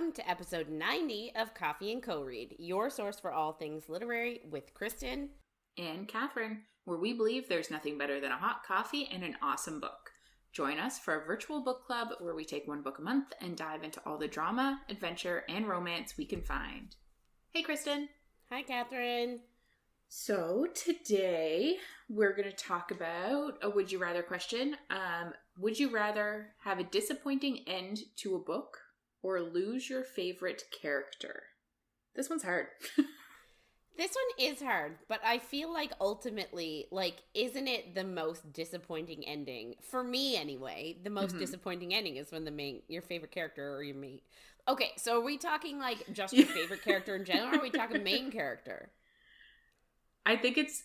welcome to episode 90 of Coffee and Co-Read, your source for all things literary with Kristen and Catherine, where we believe there's nothing better than a hot coffee and an awesome book. Join us for a virtual book club where we take one book a month and dive into all the drama, adventure, and romance we can find. Hey, Kristen. Hi, Catherine. So today we're going to talk about a Would You Rather question. Would you rather have a disappointing end to a book or lose your favorite character? This one's hard. This one is hard, but I feel like ultimately, isn't it the most disappointing ending? For me, anyway, the most disappointing ending is when your favorite character or your main... Okay, so are we talking, just your favorite character in general, or are we talking main character? I think it's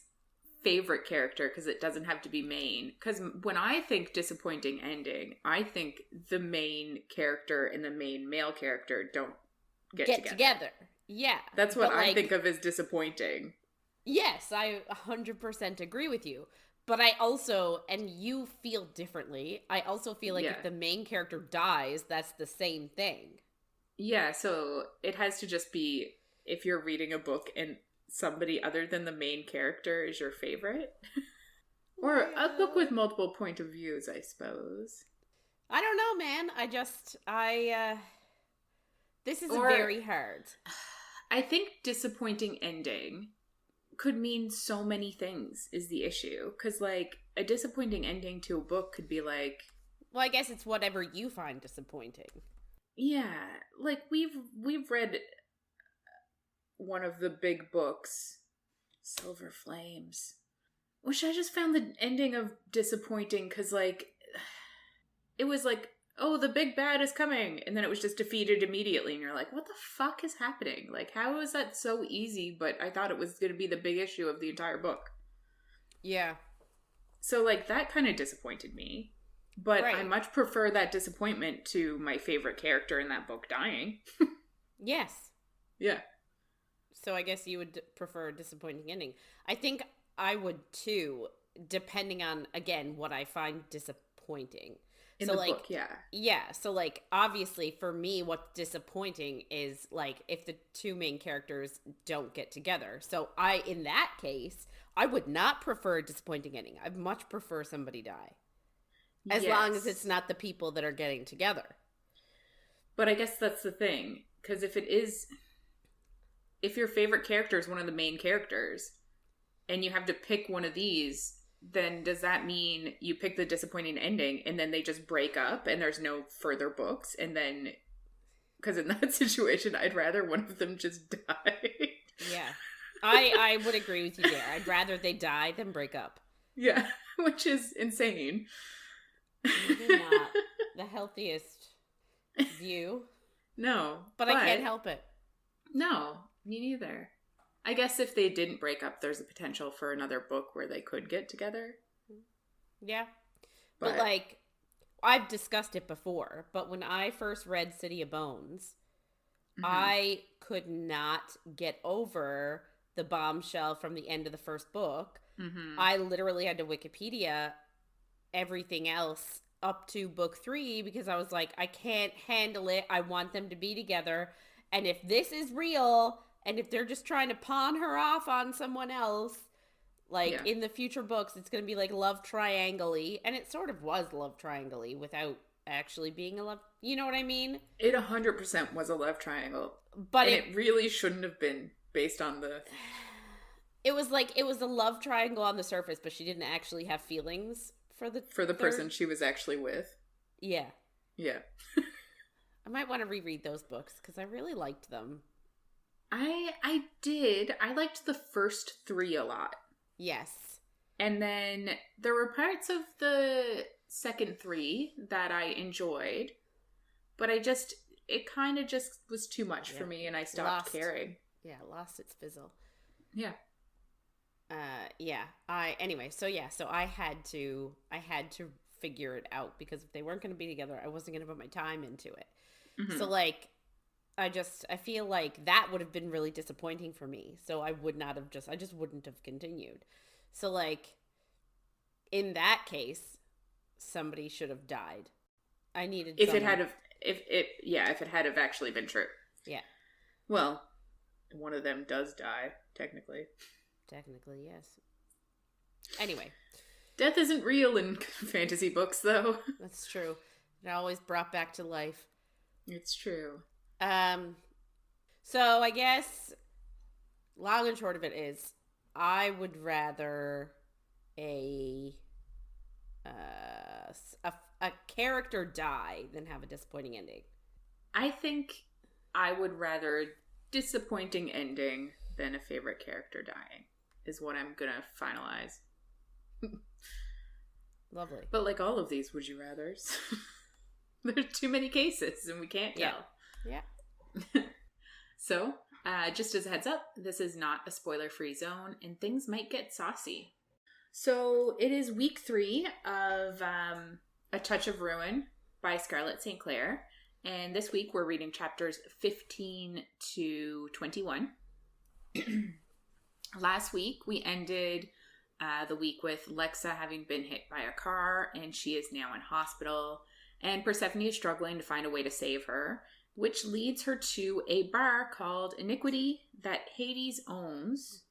favorite character because it doesn't have to be main. Because when I think disappointing ending, I think the main character and the main male character don't get together. Yeah. That's what I think of as disappointing. Yes, I 100% agree with you. But I also, and you feel differently, I also feel like if the main character dies, that's the same thing. Yeah, so it has to just be if you're reading a book and somebody other than the main character is your favorite. Or a book with multiple point of views, I suppose. I don't know, man. This is very hard. I think disappointing ending could mean so many things is the issue. Because, a disappointing ending to a book could be like... Well, I guess it's whatever you find disappointing. Yeah. We've read one of the big books, Silver Flames, which I just found the ending of disappointing because, it was oh, the big bad is coming, and then it was just defeated immediately, and you're like, what the fuck is happening? How is that so easy, but I thought it was going to be the big issue of the entire book. Yeah. So, that kind of disappointed me, but right. I much prefer that disappointment to my favorite character in that book dying. Yes. Yeah. So I guess you would prefer a disappointing ending. I think I would too, depending on, again, what I find disappointing. In the book, yeah. Yeah, so, obviously, for me, what's disappointing is, if the two main characters don't get together. So, in that case, I would not prefer a disappointing ending. I'd much prefer somebody die. As long as it's not the people that are getting together. But I guess that's the thing. Because if your favorite character is one of the main characters, and you have to pick one of these... then does that mean you pick the disappointing ending and then they just break up and there's no further books? And then, because in that situation, I'd rather one of them just die. Yeah. I would agree with you there. I'd rather they die than break up. Yeah, which is insane. Maybe not the healthiest view. No. But I can't help it. No, me neither. I guess if they didn't break up, there's a potential for another book where they could get together. Yeah. But I've discussed it before, but when I first read City of Bones, I could not get over the bombshell from the end of the first book. I literally had to Wikipedia everything else up to book 3 because I was like, I can't handle it. I want them to be together. And if this is real... and if they're just trying to pawn her off on someone else, in the future books, it's going to be love triangle-y. And it sort of was love triangle-y without actually being a love... You know what I mean? It 100% was a love triangle. But it really shouldn't have been based on the... It was it was a love triangle on the surface, but she didn't actually have feelings for the person she was actually with. Yeah. Yeah. I might want to reread those books because I really liked them. I did. I liked the first 3 a lot. Yes. And then there were parts of the second 3 that I enjoyed, but it kind of just was too much for me and I stopped caring. Yeah, lost its fizzle. Yeah. So I had to figure it out because if they weren't going to be together, I wasn't going to put my time into it. So I feel like that would have been really disappointing for me. So I just wouldn't have continued. So in that case, somebody should have died. I needed if if it had have actually been true. Yeah. Well, one of them does die, technically. Technically, yes. Anyway. Death isn't real in fantasy books, though. That's true. They're always brought back to life. It's true. So I guess long and short of it is, I would rather a character die than have a disappointing ending. I think I would rather a disappointing ending than a favorite character dying, is what I'm gonna finalize. Lovely. But like all of these would you rathers, there's too many cases and we can't tell. Yeah. So, just as a heads up, this is not a spoiler-free zone and things might get saucy. So, it is week 3 of A Touch of Ruin by Scarlett St. Clair. And this week we're reading chapters 15 to 21. Last week we ended the week with Lexa having been hit by a car and she is now in hospital. And Persephone is struggling to find a way to save her, which leads her to a bar called Iniquity that Hades owns.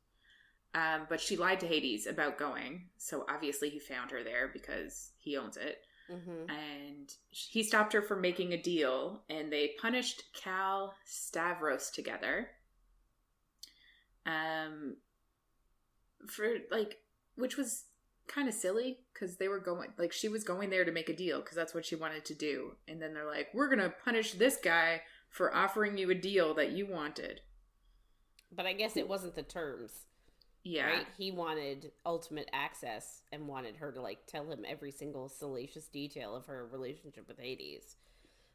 But she lied to Hades about going. So obviously he found her there because he owns it. Mm-hmm. And he stopped her from making a deal, and they punished Cal Stavros together. For like, which was kind of silly because they were going, like, she was going there to make a deal because that's what she wanted to do, and then they're like, we're gonna punish this guy for offering you a deal that you wanted. But I guess it wasn't the terms. Yeah. Right? He wanted ultimate access and wanted her to, like, tell him every single salacious detail of her relationship with Hades.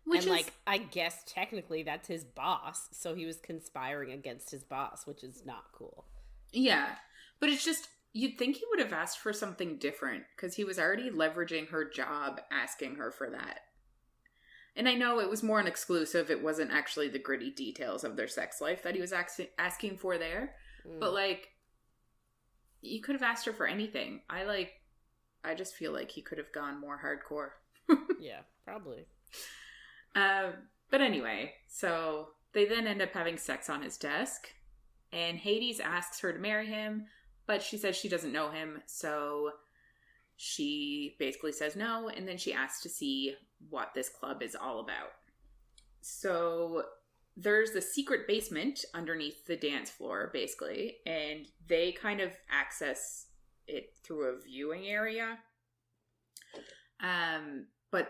Which and, like, I guess technically that's his boss, so he was conspiring against his boss, which is not cool. Yeah. But it's just, you'd think he would have asked for something different, because he was already leveraging her job asking her for that. And I know it was more an exclusive, it wasn't actually the gritty details of their sex life that he was asking for there. But, like, you could have asked her for anything. I just feel like he could have gone more hardcore. Yeah, probably. But anyway, so they then end up having sex on his desk, and Hades asks her to marry him, but she says she doesn't know him, so she basically says no, and then she asks to see what this club is all about. So there's a secret basement underneath the dance floor, basically, and they kind of access it through a viewing area. But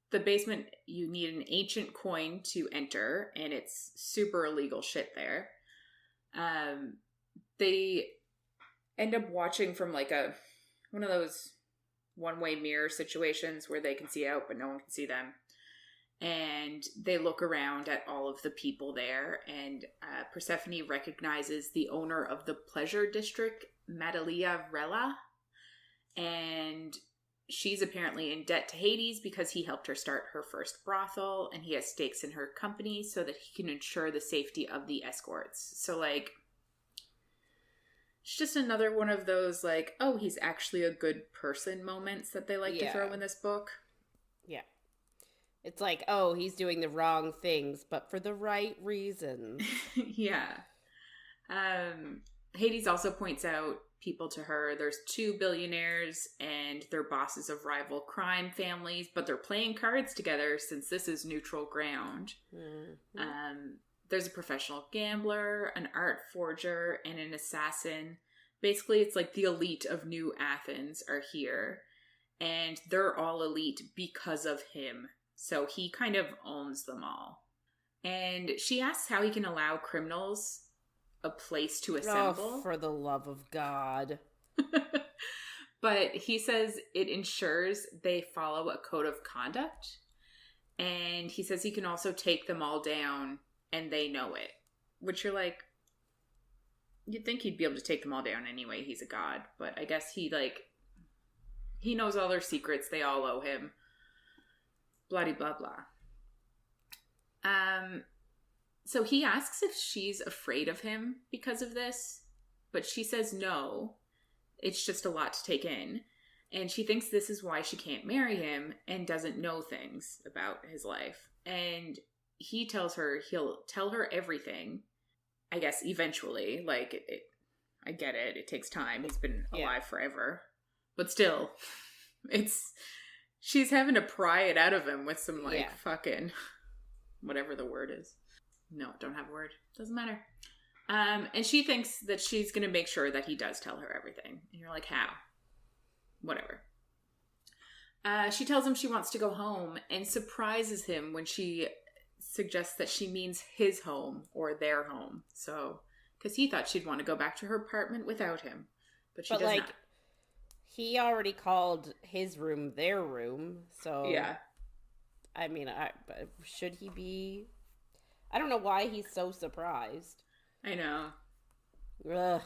the basement, you need an ancient coin to enter, and it's super illegal shit there. They end up watching from like one of those one-way mirror situations where they can see out, but no one can see them. And they look around at all of the people there, and Persephone recognizes the owner of the pleasure district, Madalia Rella, and she's apparently in debt to Hades because he helped her start her first brothel, and he has stakes in her company so that he can ensure the safety of the escorts. So, like, it's just another one of those, like, oh, he's actually a good person moments that they like to throw in this book. Yeah. It's like, oh, he's doing the wrong things, but for the right reasons. Yeah. Hades also points out people to her. There's 2 billionaires, and they're bosses of rival crime families, but they're playing cards together since this is neutral ground. Mm-hmm. There's a professional gambler, an art forger, and an assassin. Basically, it's like the elite of New Athens are here, and they're all elite because of him. So he kind of owns them all. And she asks how he can allow criminals a place to assemble. Oh, for the love of God. But he says it ensures they follow a code of conduct. And he says he can also take them all down and they know it. Which you're like, you'd think he'd be able to take them all down anyway. He's a god. But I guess he knows all their secrets. They all owe him. Blah, blah, blah. So he asks if she's afraid of him because of this, but she says no. It's just a lot to take in. And she thinks this is why she can't marry him and doesn't know things about his life. And he tells her he'll tell her everything, I guess, eventually. Like, I get it. It takes time. He's been alive forever. But still, she's having to pry it out of him with some, like, fucking, whatever the word is. No, don't have a word. Doesn't matter. And she thinks that she's going to make sure that he does tell her everything. And you're like, how? Whatever. She tells him she wants to go home and surprises him when she suggests that she means his home or their home. So, because he thought she'd want to go back to her apartment without him. But she does not. He already called his room their room. So, yeah. I mean, should he be? I don't know why he's so surprised. I know. Ugh.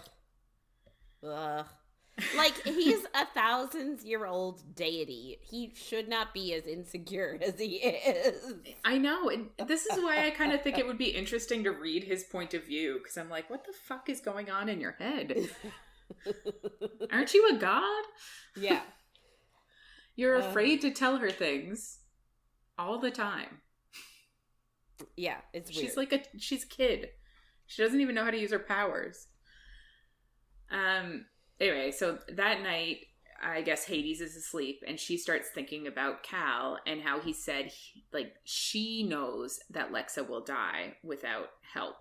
Like, he's 1,000-year-old deity. He should not be as insecure as he is. I know. And this is why I kind of think it would be interesting to read his point of view. Because I'm like, what the fuck is going on in your head? Aren't you a god? Yeah. You're afraid to tell her things all the time. Yeah, it's weird. She's a kid. She doesn't even know how to use her powers. Anyway, so that night, I guess Hades is asleep, and she starts thinking about Cal and how he said, she knows that Lexa will die without help.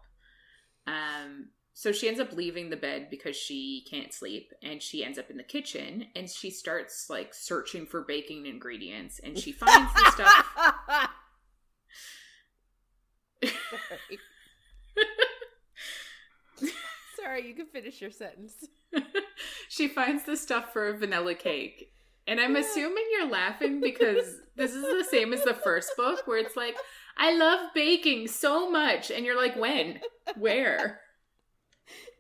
So she ends up leaving the bed because she can't sleep, and she ends up in the kitchen, and she starts, like, searching for baking ingredients, and she finds the stuff... Sorry, you can finish your sentence. She finds the stuff for a vanilla cake. And I'm assuming you're laughing because this is the same as the first book where it's like, I love baking so much. And you're like, when? Where?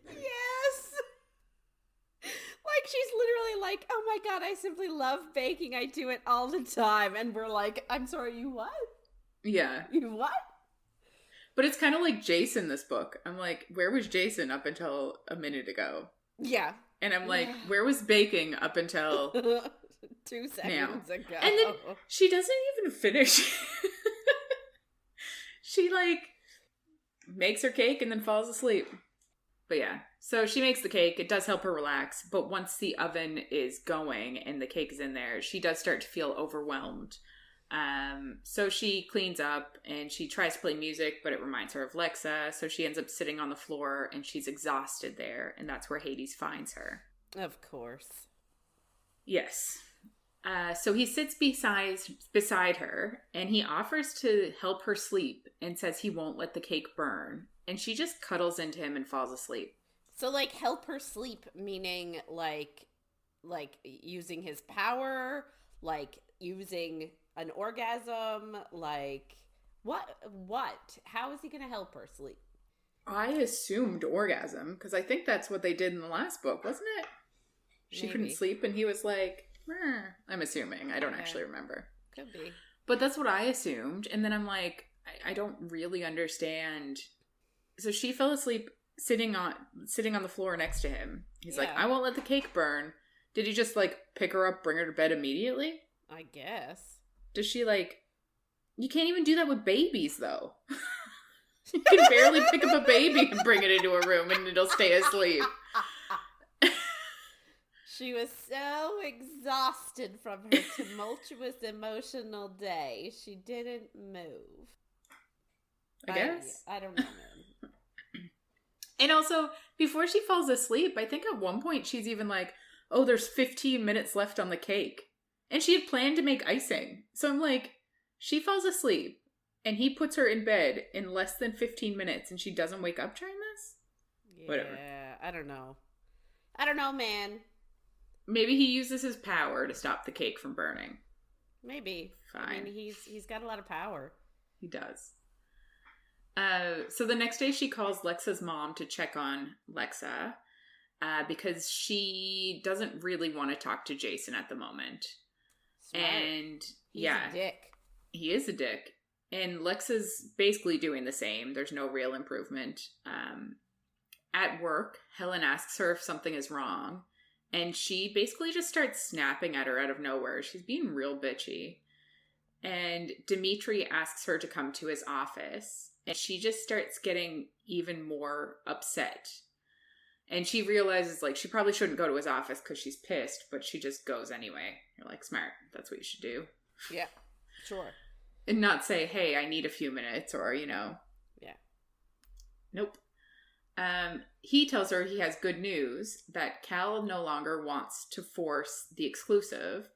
Yes. Like, she's literally like, oh my god, I simply love baking. I do it all the time. And we're like, I'm sorry, you what? Yeah. You what? But it's kind of like Jason, this book. I'm like, where was Jason up until a minute ago? Yeah. And I'm like, where was baking up until 2 seconds ago? And then she doesn't even finish. She, like, makes her cake and then falls asleep. But yeah, so she makes the cake. It does help her relax. But once the oven is going and the cake is in there, she does start to feel overwhelmed. So she cleans up and she tries to play music, but it reminds her of Lexa. So she ends up sitting on the floor and she's exhausted there. And that's where Hades finds her. Of course. Yes. So he sits beside her and he offers to help her sleep and says he won't let the cake burn. And she just cuddles into him and falls asleep. So, like, help her sleep, meaning, like using his power, like using an orgasm, like, what? How is he going to help her sleep? I assumed orgasm, because I think that's what they did in the last book, wasn't it? She couldn't sleep, and he was like, I'm assuming. I don't actually remember. Could be. But that's what I assumed, and then I'm like, I don't really understand. So she fell asleep sitting on the floor next to him. He's like, I won't let the cake burn. Did he just, like, pick her up, bring her to bed immediately? I guess. Does she, like... You can't even do that with babies, though. You can barely pick up a baby and bring it into a room and it'll stay asleep. She was so exhausted from her tumultuous emotional day, she didn't move. I guess. I don't know, man. And also, before she falls asleep, I think at one point she's even like, oh, there's 15 minutes left on the cake. And she had planned to make icing. So I'm like, she falls asleep and he puts her in bed in less than 15 minutes and she doesn't wake up during this? Yeah, whatever. I don't know, man. Maybe he uses his power to stop the cake from burning. Maybe. Fine. I mean, he's got a lot of power. He does. So the next day she calls Lexa's mom to check on Lexa because she doesn't really want to talk to Jason at the moment. Smart. And he's a dick. He is a dick. And Lexa's basically doing the same. There's no real improvement. At work, Helen asks her if something is wrong. And she basically just starts snapping at her out of nowhere. She's being real bitchy. And Dimitri asks her to come to his office. And she just starts getting even more upset. And she realizes, like, she probably shouldn't go to his office because she's pissed, but she just goes anyway. You're like, smart. That's what you should do. Yeah, sure. And not say, hey, I need a few minutes, or, you know. Yeah. Nope. He tells her he has good news, that Cal no longer wants to force the exclusive,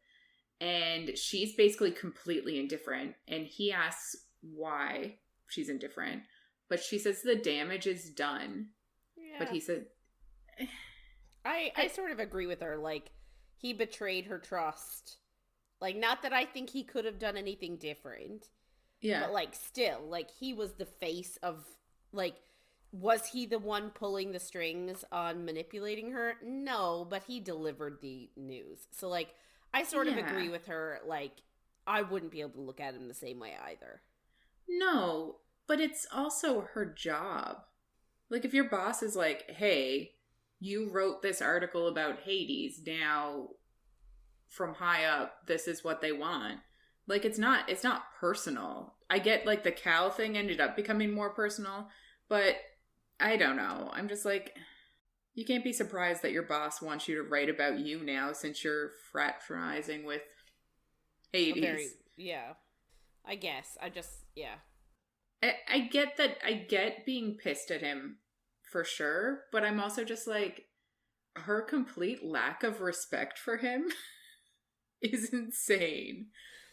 and she's basically completely indifferent, and he asks why she's indifferent, but she says the damage is done. Yeah. But he said... I sort of agree with her, like, he betrayed her trust. Like, not that I think he could have done anything different. Yeah. But, like, still, like, he was the face of, like... Was he the one pulling the strings on manipulating her? No, but he delivered the news. So, like, I sort of agree with her. Like, I wouldn't be able to look at him the same way either. No, but it's also her job. Like, if your boss is like, hey, you wrote this article about Hades, now from high up, this is what they want. Like, it's not personal. I get, like, the Cal thing ended up becoming more personal, but... I don't know. I'm just like, you can't be surprised that your boss wants you to write about you now since you're fraternizing with Hades. Yeah. I guess. I get that. I get being pissed at him for sure, but I'm also just like, her complete lack of respect for him is insane.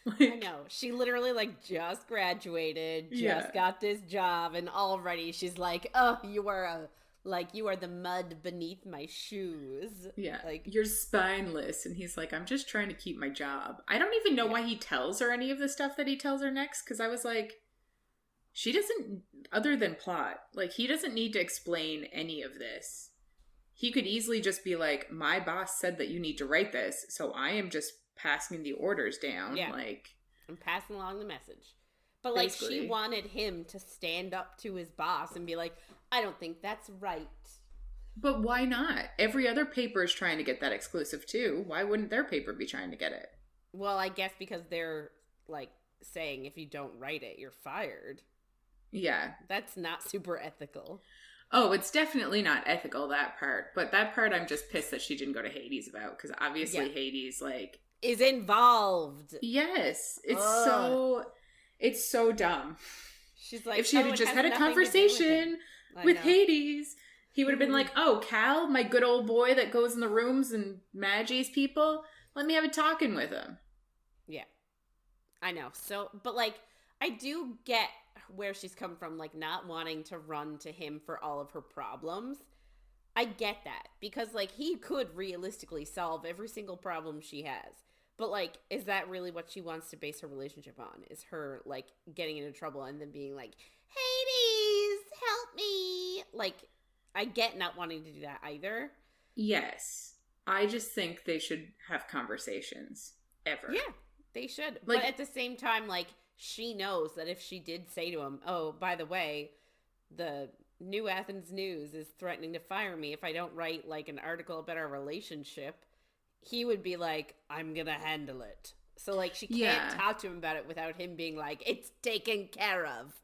Like, I know. She literally, like, just graduated, just got this job, and already she's like, oh, you are the mud beneath my shoes. Yeah. Like, you're spineless. And he's like, I'm just trying to keep my job. I don't even know why he tells her any of the stuff that he tells her next, because I was like, she doesn't, other than plot, like, he doesn't need to explain any of this. He could easily just be like, my boss said that you need to write this, so I am just passing the orders down. Yeah. Like, I'm passing along the message. But, like, she wanted him to stand up to his boss and be like, I don't think that's right. But why not? Every other paper is trying to get that exclusive too. Why wouldn't their paper be trying to get it? Well, I guess because they're, like, saying if you don't write it, you're fired. Yeah. That's not super ethical. Oh, it's definitely not ethical, that part. But that part I'm just pissed that she didn't go to Hades about, because obviously Hades, like... is involved. Yes. It's so dumb. She's like, if she had just had a conversation with Hades, he would have been like, oh, Cal, my good old boy that goes in the rooms and magis people, let me have a talking with him. Yeah. I know. So, but, like, I do get where she's come from, like, not wanting to run to him for all of her problems. I get that, because, like, he could realistically solve every single problem she has. But, like, is that really what she wants to base her relationship on? Is her, like, getting into trouble and then being like, Hades, help me? Like, I get not wanting to do that either. Yes. I just think they should have conversations. Ever. Yeah, they should. Like, but at the same time, like, she knows that if she did say to him, oh, by the way, the New Athens News is threatening to fire me if I don't write, like, an article about our relationship, he would be like, I'm gonna handle it. So, like, she can't talk to him about it without him being like, it's taken care of.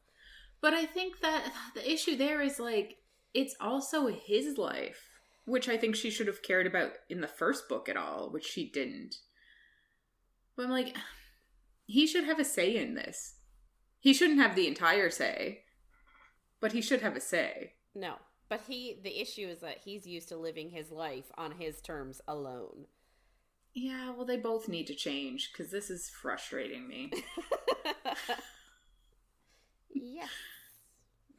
But I think that the issue there is, like, it's also his life, which I think she should have cared about in the first book at all, which she didn't. But I'm like, he should have a say in this. He shouldn't have the entire say, but he should have a say. No, but the issue is that he's used to living his life on his terms alone. Yeah, well, they both need to change, because this is frustrating me. Yeah.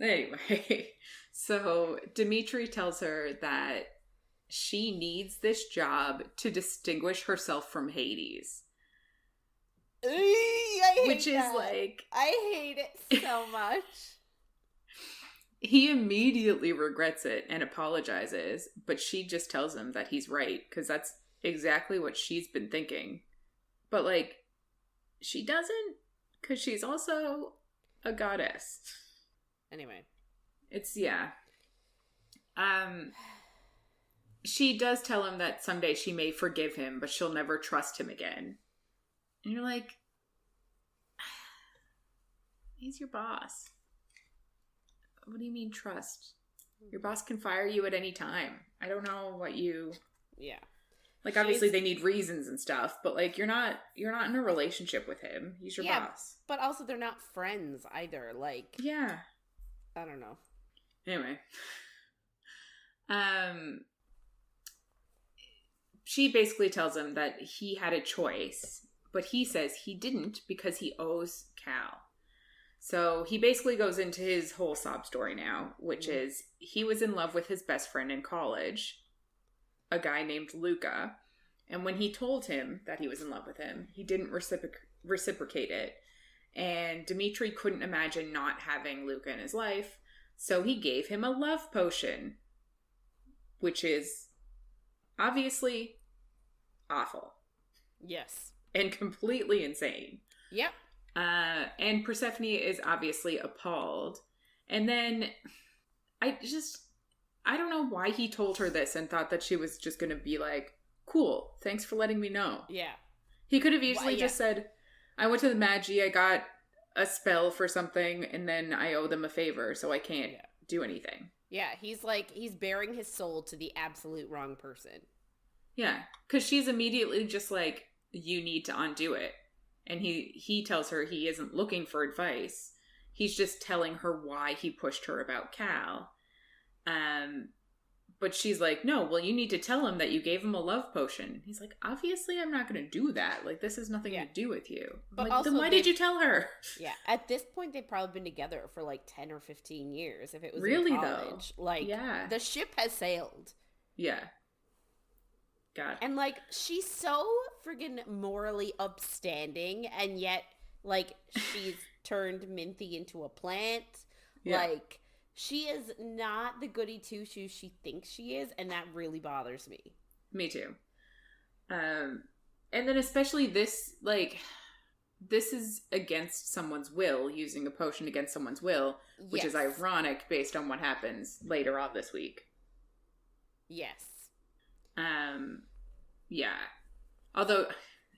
Anyway, so Dimitri tells her that she needs this job to distinguish herself from Hades. I hate it so much. He immediately regrets it and apologizes, but she just tells him that he's right, because that's exactly what she's been thinking. But, like, she doesn't, because she's also a goddess. Anyway. It's, yeah. She does tell him that someday she may forgive him, but she'll never trust him again. And you're like, He's your boss. What do you mean trust? Your boss can fire you at any time. I don't know what you... Yeah. Like, obviously they need reasons and stuff, but, like, you're not in a relationship with him. He's your boss. But also they're not friends either. Like... Yeah. I don't know. Anyway. She basically tells him that he had a choice, but he says he didn't because he owes Cal. So he basically goes into his whole sob story now, which is he was in love with his best friend in college, a guy named Luca. And when he told him that he was in love with him, he didn't reciprocate it. And Dimitri couldn't imagine not having Luca in his life. So he gave him a love potion, which is obviously awful. Yes. And completely insane. Yep. And Persephone is obviously appalled. And then I don't know why he told her this and thought that she was just going to be like, cool, thanks for letting me know. Yeah. He could have easily just said, I went to the Magi, I got a spell for something, and then I owe them a favor, so I can't do anything. Yeah, he's bearing his soul to the absolute wrong person. Yeah, because she's immediately just like, you need to undo it. And he tells her he isn't looking for advice. He's just telling her why he pushed her about Cal. But she's like, no, well, you need to tell him that you gave him a love potion. He's like, obviously I'm not going to do that. Like, this has nothing to do with you. But like, also then why did you tell her? Yeah, at this point, they've probably been together for like 10 or 15 years, if it was really, in college. Though? Like, the ship has sailed. Yeah. God. And, like, she's so friggin' morally upstanding, and yet, like, she's turned Minthy into a plant. Yeah. Like, she is not the goody two-shoes she thinks she is, and that really bothers me. Me too. And then especially this, like, this is against someone's will, using a potion against someone's will, which is ironic based on what happens later on this week. Yes. Yeah. Although,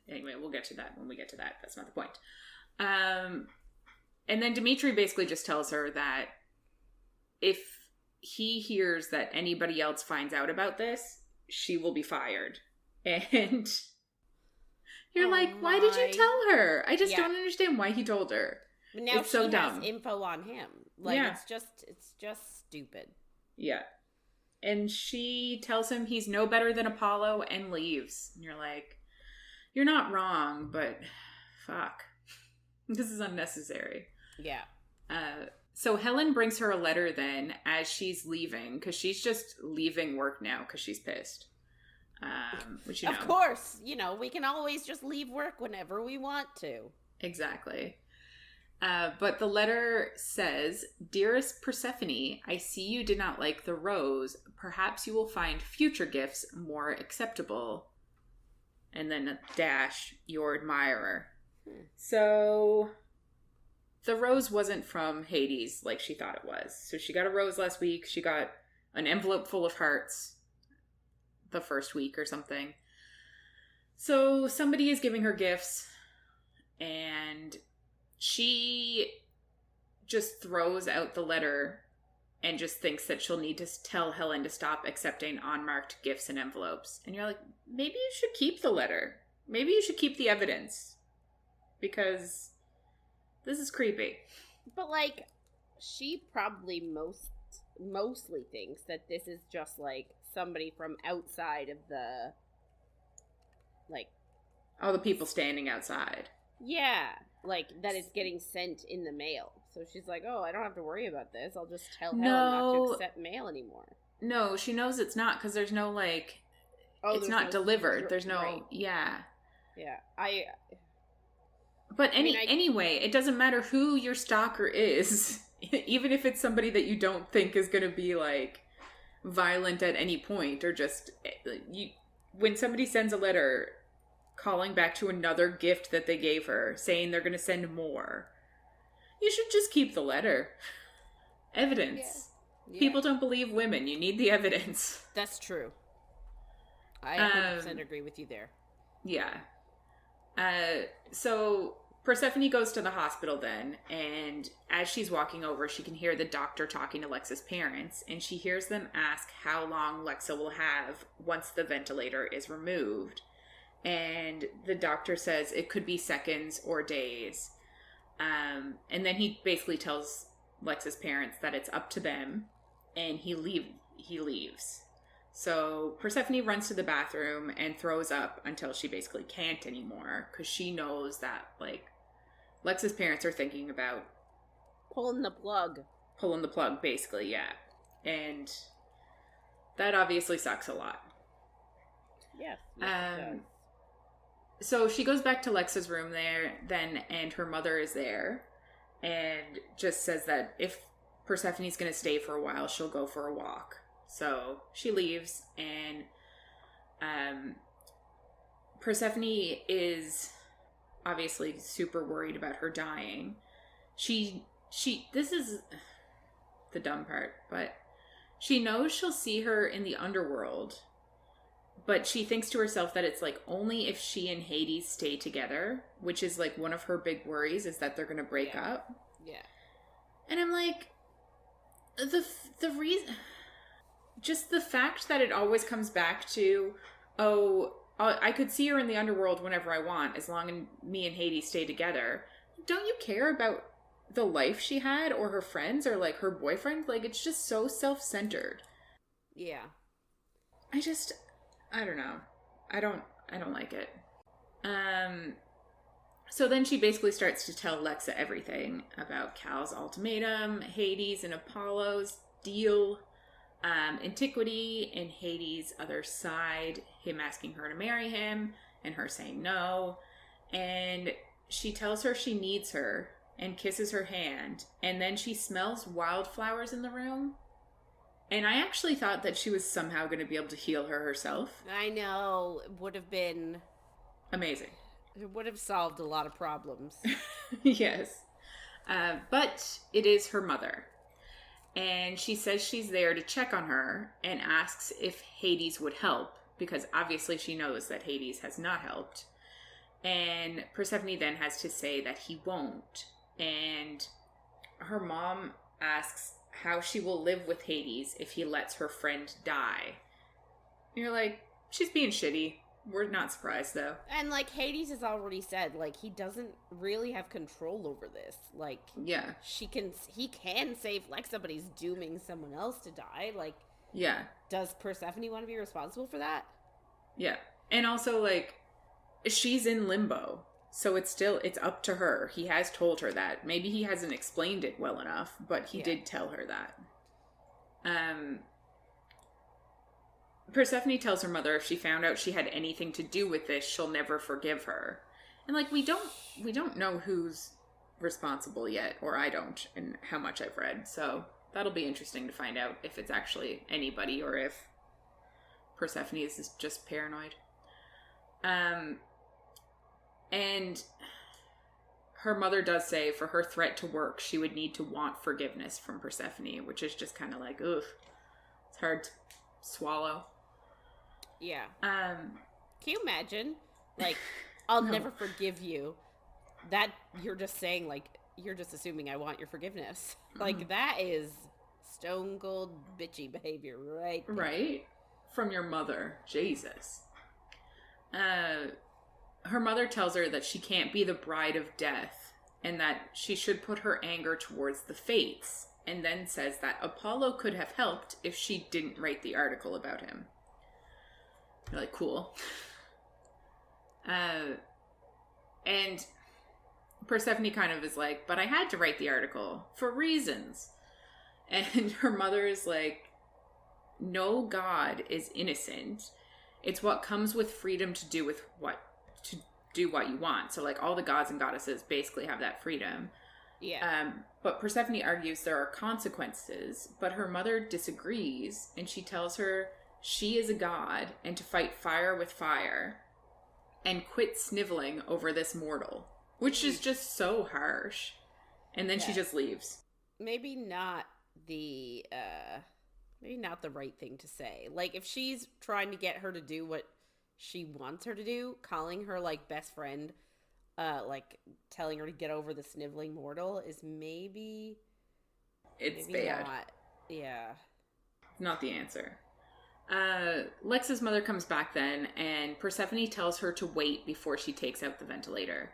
anyway, we'll get to that when we get to that. That's not the point. And then Dimitri basically just tells her that if he hears that anybody else finds out about this, she will be fired. And you're like, why did you tell her? I just don't understand why he told her. But now it's so dumb. Has info on him. Like, it's just stupid. Yeah. And she tells him he's no better than Apollo and leaves. And you're like, you're not wrong, but fuck. This is unnecessary. Yeah. So Helen brings her a letter then as she's leaving, because she's just leaving work now because she's pissed. Which, you know. Of course. You know, we can always just leave work whenever we want to. Exactly. But the letter says, Dearest Persephone, I see you did not like the rose. Perhaps you will find future gifts more acceptable. And then a dash, your admirer. So the rose wasn't from Hades like she thought it was. So she got a rose last week. She got an envelope full of hearts the first week or something. So somebody is giving her gifts, and she just throws out the letter and just thinks that she'll need to tell Helen to stop accepting unmarked gifts and envelopes. And you're like, maybe you should keep the letter. Maybe you should keep the evidence. Because this is creepy. But, like, she probably mostly thinks that this is just, like, somebody from outside of the, like... all the people standing outside. Yeah. Like, that it's getting sent in the mail. So she's like, oh, I don't have to worry about this. I'll just tell Helen not to accept mail anymore. No, she knows it's not, because there's no, like... it's not delivered. There's no... Right. Yeah. Yeah. But anyway, it doesn't matter who your stalker is, even if it's somebody that you don't think is going to be, like, violent at any point, or just... when somebody sends a letter calling back to another gift that they gave her, saying they're going to send more, you should just keep the letter. Evidence. Yeah. People don't believe women. You need the evidence. That's true. I 100% agree with you there. Yeah. So Persephone goes to the hospital then, and as she's walking over, she can hear the doctor talking to Lexa's parents, and she hears them ask how long Lexa will have once the ventilator is removed. And the doctor says it could be seconds or days. And then he basically tells Lexa's parents that it's up to them, and he leaves. So Persephone runs to the bathroom and throws up until she basically can't anymore, because she knows that, like, Lexa's parents are thinking about pulling the plug. Pulling the plug, basically, yeah. And that obviously sucks a lot. Yes. It does. So she goes back to Lexa's room there then, and her mother is there, and just says that if Persephone's going to stay for a while, she'll go for a walk. So she leaves, and Persephone is obviously super worried about her dying. This is the dumb part, but she knows she'll see her in the underworld, but she thinks to herself that it's like only if she and Hades stay together, which is like one of her big worries, is that they're going to break up. Yeah. And I'm like, the reason, just the fact that it always comes back to, I could see her in the underworld whenever I want, as long as me and Hades stay together. Don't you care about the life she had, or her friends, or like her boyfriend? Like, it's just so self-centered. Yeah. I don't know. I don't like it. So then she basically starts to tell Lexa everything about Cal's ultimatum, Hades and Apollo's deal, Antiquity and Hades' other side, him asking her to marry him, and her saying no. And she tells her she needs her, and kisses her hand, and then she smells wildflowers in the room. And I actually thought that she was somehow going to be able to heal her herself. I know. It would have been amazing. It would have solved a lot of problems. Yes. But it is her mother. And she says she's there to check on her and asks if Hades would help, because obviously she knows that Hades has not helped. And Persephone then has to say that he won't. And her mom asks how she will live with Hades if he lets her friend die. And you're like, she's being shitty. We're not surprised, though. And, like, Hades has already said, like, he doesn't really have control over this. Like, yeah, he can save Lexa, but he's dooming someone else to die. Like, yeah. Does Persephone want to be responsible for that? Yeah. And also, like, she's in limbo. So it's up to her. He has told her that. Maybe he hasn't explained it well enough, but he did tell her that. Persephone tells her mother if she found out she had anything to do with this, she'll never forgive her. And, like, we don't know who's responsible yet, or I don't, and how much I've read. So that'll be interesting to find out if it's actually anybody, or if Persephone is just paranoid. And her mother does say for her threat to work, she would need to want forgiveness from Persephone, which is just kind of like, ugh, it's hard to swallow. Yeah. Can you imagine? Like, I'll never forgive you. That you're just saying, like, you're just assuming I want your forgiveness. Like, that is stone cold bitchy behavior, right? Right? From your mother. Jesus. Her mother tells her that she can't be the bride of death, and that she should put her anger towards the fates, and then says that Apollo could have helped if she didn't write the article about him. You're like, cool. And Persephone kind of is like, but I had to write the article for reasons. And her mother is like, no god is innocent. It's what comes with freedom to do what you want. So, like, all the gods and goddesses basically have that freedom. Yeah. But Persephone argues there are consequences, but her mother disagrees, and she tells her she is a god and to fight fire with fire and quit sniveling over this mortal, which is just so harsh. And then she just leaves. Maybe not the right thing to say. Like, if she's trying to get her to do what she wants her to do, calling her, like, best friend like telling her to get over the sniveling mortal is maybe It's bad. Not. Yeah. Not the answer. Lexa's mother comes back then, and Persephone tells her to wait before she takes out the ventilator.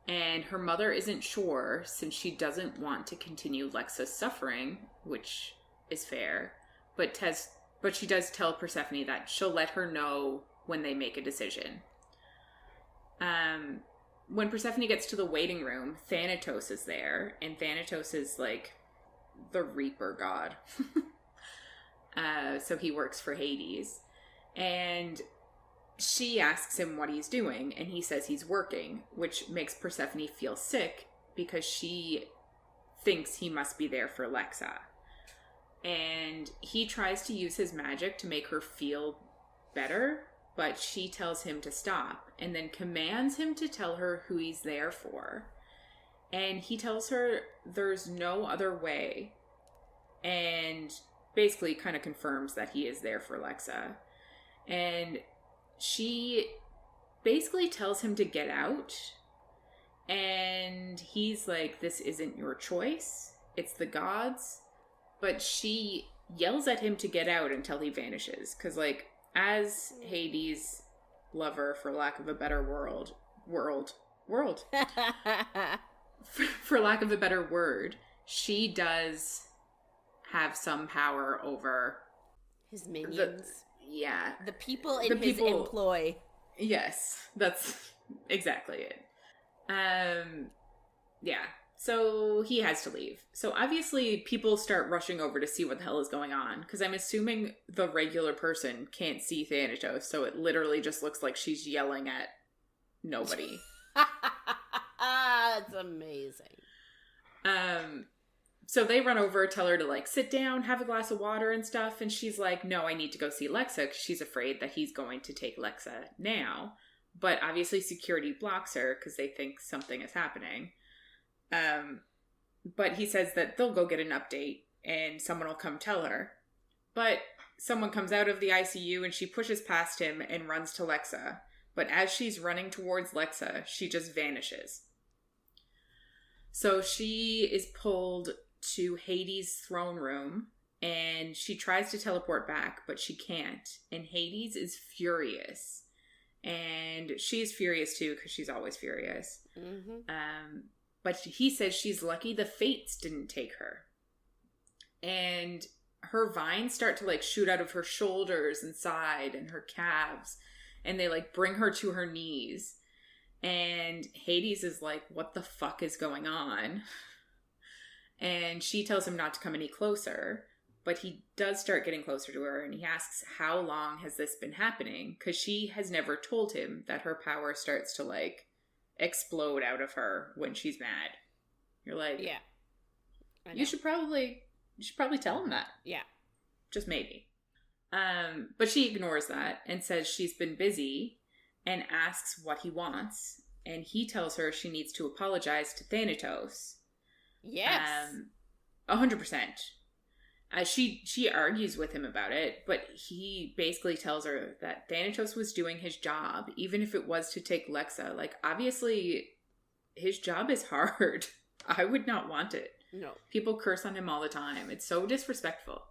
And her mother isn't sure, since she doesn't want to continue Lexa's suffering, which is fair. But she does tell Persephone that she'll let her know when they make a decision. When Persephone gets to the waiting room, Thanatos is there, and Thanatos is like the Reaper god. So he works for Hades. And she asks him what he's doing, and he says he's working, which makes Persephone feel sick because she thinks he must be there for Lexa. And he tries to use his magic to make her feel better, but she tells him to stop and then commands him to tell her who he's there for. And he tells her there's no other way, and basically kind of confirms that he is there for Lexa. And she basically tells him to get out, and he's like, this isn't your choice, it's the gods. But she yells at him to get out until he vanishes, because like, as Hades' lover, for lack of a better for lack of a better word, she does have some power over his minions. The people in his employ. Yes, that's exactly it. Yeah. So he has to leave. So obviously people start rushing over to see what the hell is going on, because I'm assuming the regular person can't see Thanatos, so it literally just looks like she's yelling at nobody. That's amazing. So they run over, tell her to like sit down, have a glass of water and stuff, and she's like, no, I need to go see Lexa, because she's afraid that he's going to take Lexa now. But obviously security blocks her because they think something is happening. But he says that they'll go get an update and someone will come tell her. But someone comes out of the ICU and she pushes past him and runs to Lexa. But as she's running towards Lexa, she just vanishes. So she is pulled to Hades' throne room and she tries to teleport back, but she can't. And Hades is furious. And she's furious too, because she's always furious. Mm-hmm. But he says she's lucky the fates didn't take her. And her vines start to like shoot out of her shoulders and side and her calves. And they like bring her to her knees. And Hades is like, what the fuck is going on? And she tells him not to come any closer. But he does start getting closer to her. And he asks, how long has this been happening? Because she has never told him that her power starts to like explode out of her when she's mad. You're like, yeah, you should probably tell him that. Yeah, just maybe. But she ignores that and says she's been busy and asks what he wants, and he tells her she needs to apologize to Thanatos. Yes, 100%. She argues with him about it, but he basically tells her that Thanatos was doing his job, even if it was to take Lexa. Like, obviously, his job is hard. I would not want it. No. People curse on him all the time. It's so disrespectful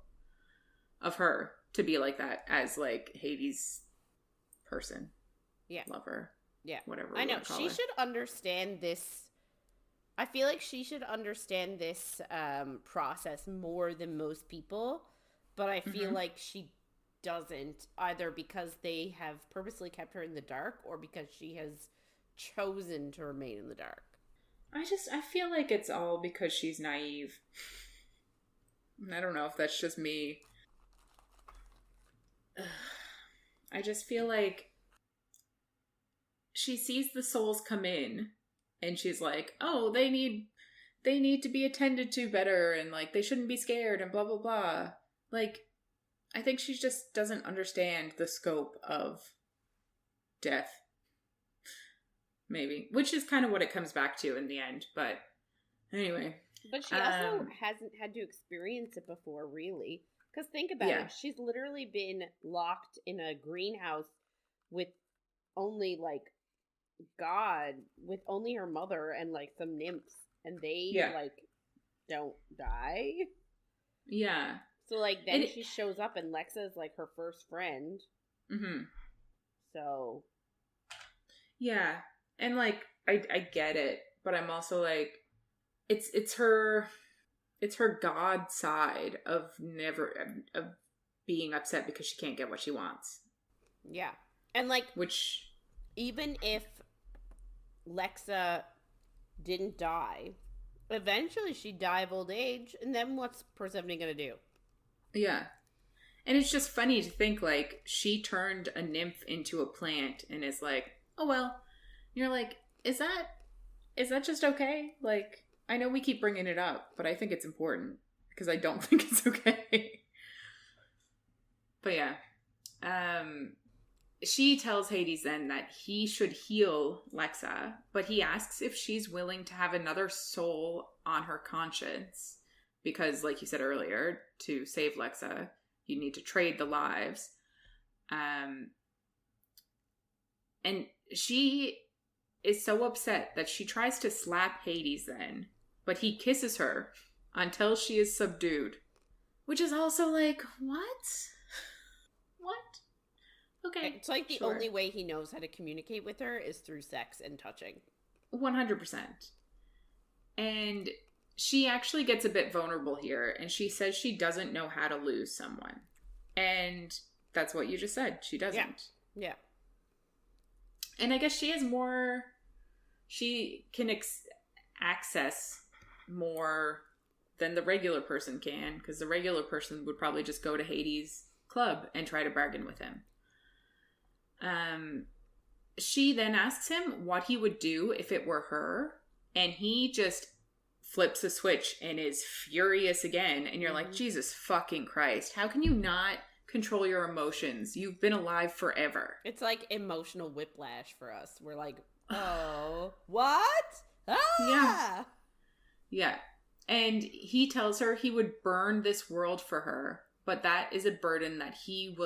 of her to be like that as, like, Hades' person. Yeah. Lover. Yeah. Whatever. I know. She should understand this. I feel like she should understand this process more than most people, but I feel like she doesn't, either because they have purposely kept her in the dark or because she has chosen to remain in the dark. I feel like it's all because she's naive. I don't know if that's just me. I just feel like she sees the souls come in and she's like, oh, they need to be attended to better and like they shouldn't be scared and blah blah blah. Like, I think she just doesn't understand the scope of death. Maybe. Which is kind of what it comes back to in the end. But anyway. But she also hasn't had to experience it before, really. Because think about it. She's literally been locked in a greenhouse with only, like, god with only her mother and like some nymphs, and they like don't die. Yeah. So like then she shows up and Lexa is like her first friend. Mm-hmm. So yeah, and like I get it, but I'm also like it's her god side of being upset because she can't get what she wants. Yeah. And like, which even if Lexa didn't die, eventually she'd die of old age, and then what's Persephone gonna do? Yeah. And it's just funny to think, like, she turned a nymph into a plant and is like, oh well. You're like, is that just okay? Like, I know we keep bringing it up, but I think it's important because I don't think it's okay. But yeah. She tells Hades then that he should heal Lexa, but he asks if she's willing to have another soul on her conscience. Because, like you said earlier, to save Lexa, you need to trade the lives. And she is so upset that she tries to slap Hades then, but he kisses her until she is subdued. Which is also like, what? What? Okay. It's like the only way he knows how to communicate with her is through sex and touching. 100%. And she actually gets a bit vulnerable here, and she says she doesn't know how to lose someone. And that's what you just said. She doesn't. Yeah. And I guess she has more... She can access more than the regular person can, because the regular person would probably just go to Hades' club and try to bargain with him. She then asks him what he would do if it were her, and he just flips a switch and is furious again, and you're like, Jesus fucking Christ, how can you not control your emotions? You've been alive forever. It's like emotional whiplash for us. We're like, oh, what? Ah! Yeah. And he tells her he would burn this world for her, but that is a burden that he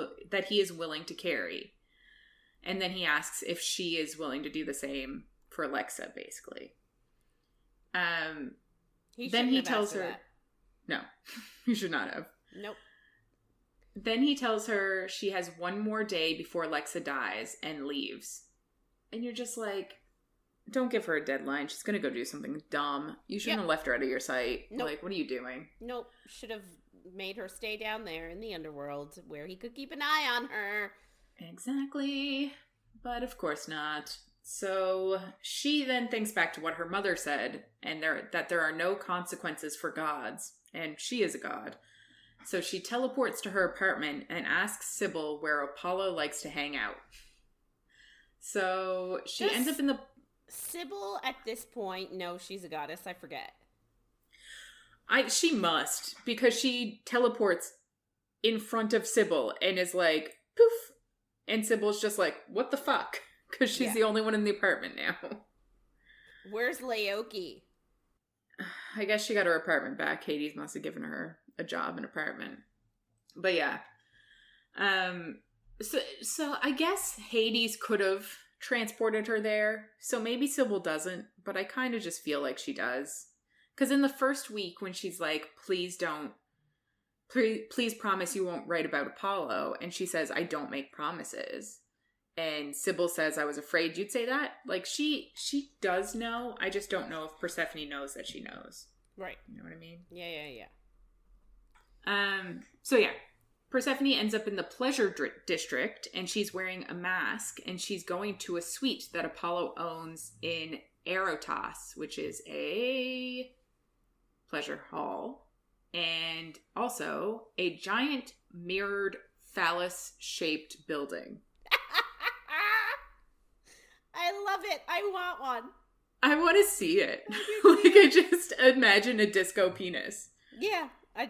is willing to carry. And then he asks if she is willing to do the same for Lexa, basically. Then he tells her... That. No, you should not have. Nope. Then he tells her she has one more day before Lexa dies and leaves. And you're just like, don't give her a deadline. She's going to go do something dumb. You shouldn't have left her out of your sight. Nope. Like, what are you doing? Nope. Should have made her stay down there in the underworld where he could keep an eye on her. Exactly. But of course not. So she then thinks back to what her mother said, and that there are no consequences for gods, and she is a god. So she teleports to her apartment and asks Sybil where Apollo likes to hang out. So she ends up in the... Sybil at this point knows she's a goddess, I forget. She must, because she teleports in front of Sybil and is like, poof! And Sybil's just like, what the fuck? Because she's the only one in the apartment now. Where's Laoki? I guess she got her apartment back. Hades must have given her a job and apartment. But yeah. So I guess Hades could have transported her there. So maybe Sybil doesn't, but I kind of just feel like she does. Because in the first week when she's like, please promise you won't write about Apollo. And she says, I don't make promises. And Sybil says, I was afraid you'd say that. Like, she does know. I just don't know if Persephone knows that she knows. Right. You know what I mean? Yeah. So yeah. Persephone ends up in the pleasure district, and she's wearing a mask, and she's going to a suite that Apollo owns in Erotas, which is a pleasure hall. And also a giant mirrored phallus-shaped building. I love it. I want one. I want to see it. Like, I just imagine a disco penis. Yeah. I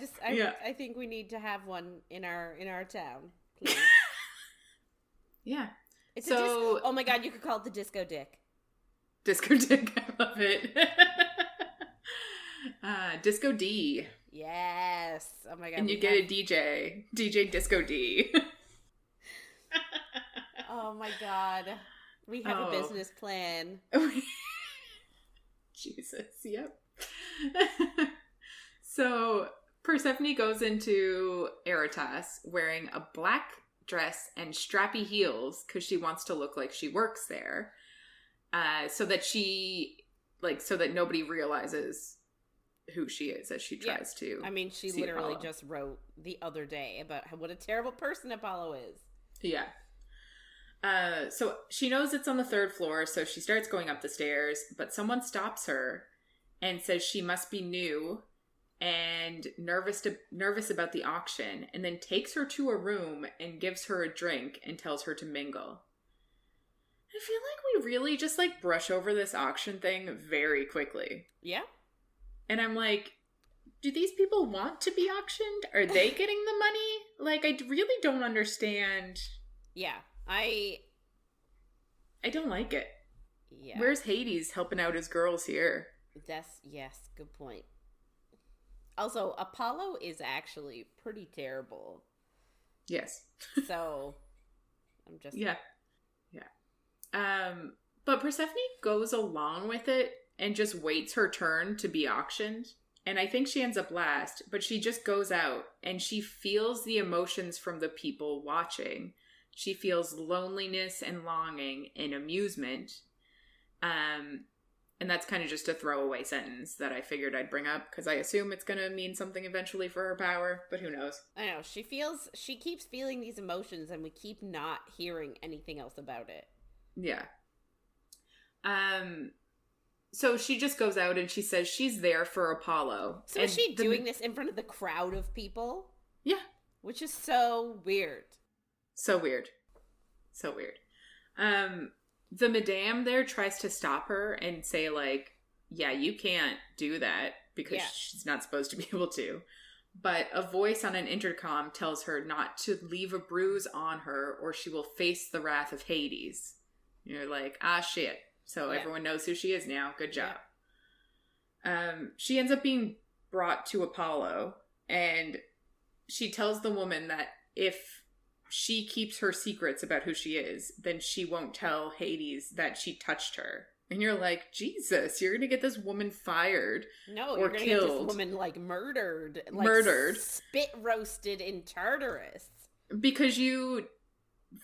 think we need to have one in our town, please. Yeah. Oh my god, you could call it the disco dick. Disco dick, I love it. Disco D. Yes. Oh my god. And you get a DJ Disco D. Oh my god. We have a business plan. Jesus, yep. So Persephone goes into Eretas wearing a black dress and strappy heels because she wants to look like she works there, so that nobody realizes who she is as she tries to. I mean, she literally just wrote the other day about what a terrible person Apollo is. Yeah. So she knows it's on the 3rd floor, so she starts going up the stairs, but someone stops her and says she must be new and nervous about the auction, and then takes her to a room and gives her a drink and tells her to mingle. I feel like we really just like brush over this auction thing very quickly. Yeah. And I'm like, do these people want to be auctioned? Are they getting the money? Like, I really don't understand. Yeah. I don't like it. Yeah. Where's Hades helping out his girls here? Yes, good point. Also, Apollo is actually pretty terrible. Yes. So, I'm just... Yeah. But Persephone goes along with it and just waits her turn to be auctioned. And I think she ends up last, but she just goes out and she feels the emotions from the people watching. She feels loneliness and longing and amusement. And that's kind of just a throwaway sentence that I figured I'd bring up because I assume it's going to mean something eventually for her power, but who knows? I know. She keeps feeling these emotions and we keep not hearing anything else about it. Yeah. So she just goes out and she says she's there for Apollo. So is she doing this in front of the crowd of people? Yeah. Which is so weird. So weird. The madame there tries to stop her and say, like, yeah, you can't do that because she's not supposed to be able to. But a voice on an intercom tells her not to leave a bruise on her or she will face the wrath of Hades. You're like, ah, shit. So everyone knows who she is now. Good job. Yeah. She ends up being brought to Apollo, and she tells the woman that if she keeps her secrets about who she is, then she won't tell Hades that she touched her. And you're like, Jesus, you're going to get this woman fired. No, or you're going to killed. Get this woman, like, murdered. Like, murdered. Spit roasted in Tartarus. Because you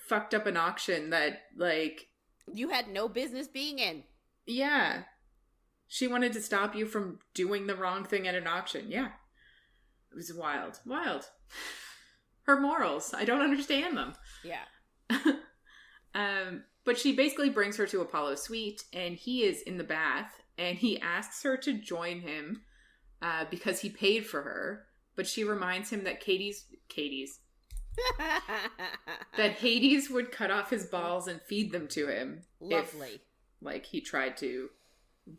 fucked up an auction that, like... You had no business being in. Yeah. She wanted to stop you from doing the wrong thing at an auction. Yeah. It was wild. Wild. Her morals. I don't understand them. Yeah. But she basically brings her to Apollo's suite, and he is in the bath, and he asks her to join him because he paid for her. But she reminds him that that Hades would cut off his balls and feed them to him. Lovely. If, like, he tried to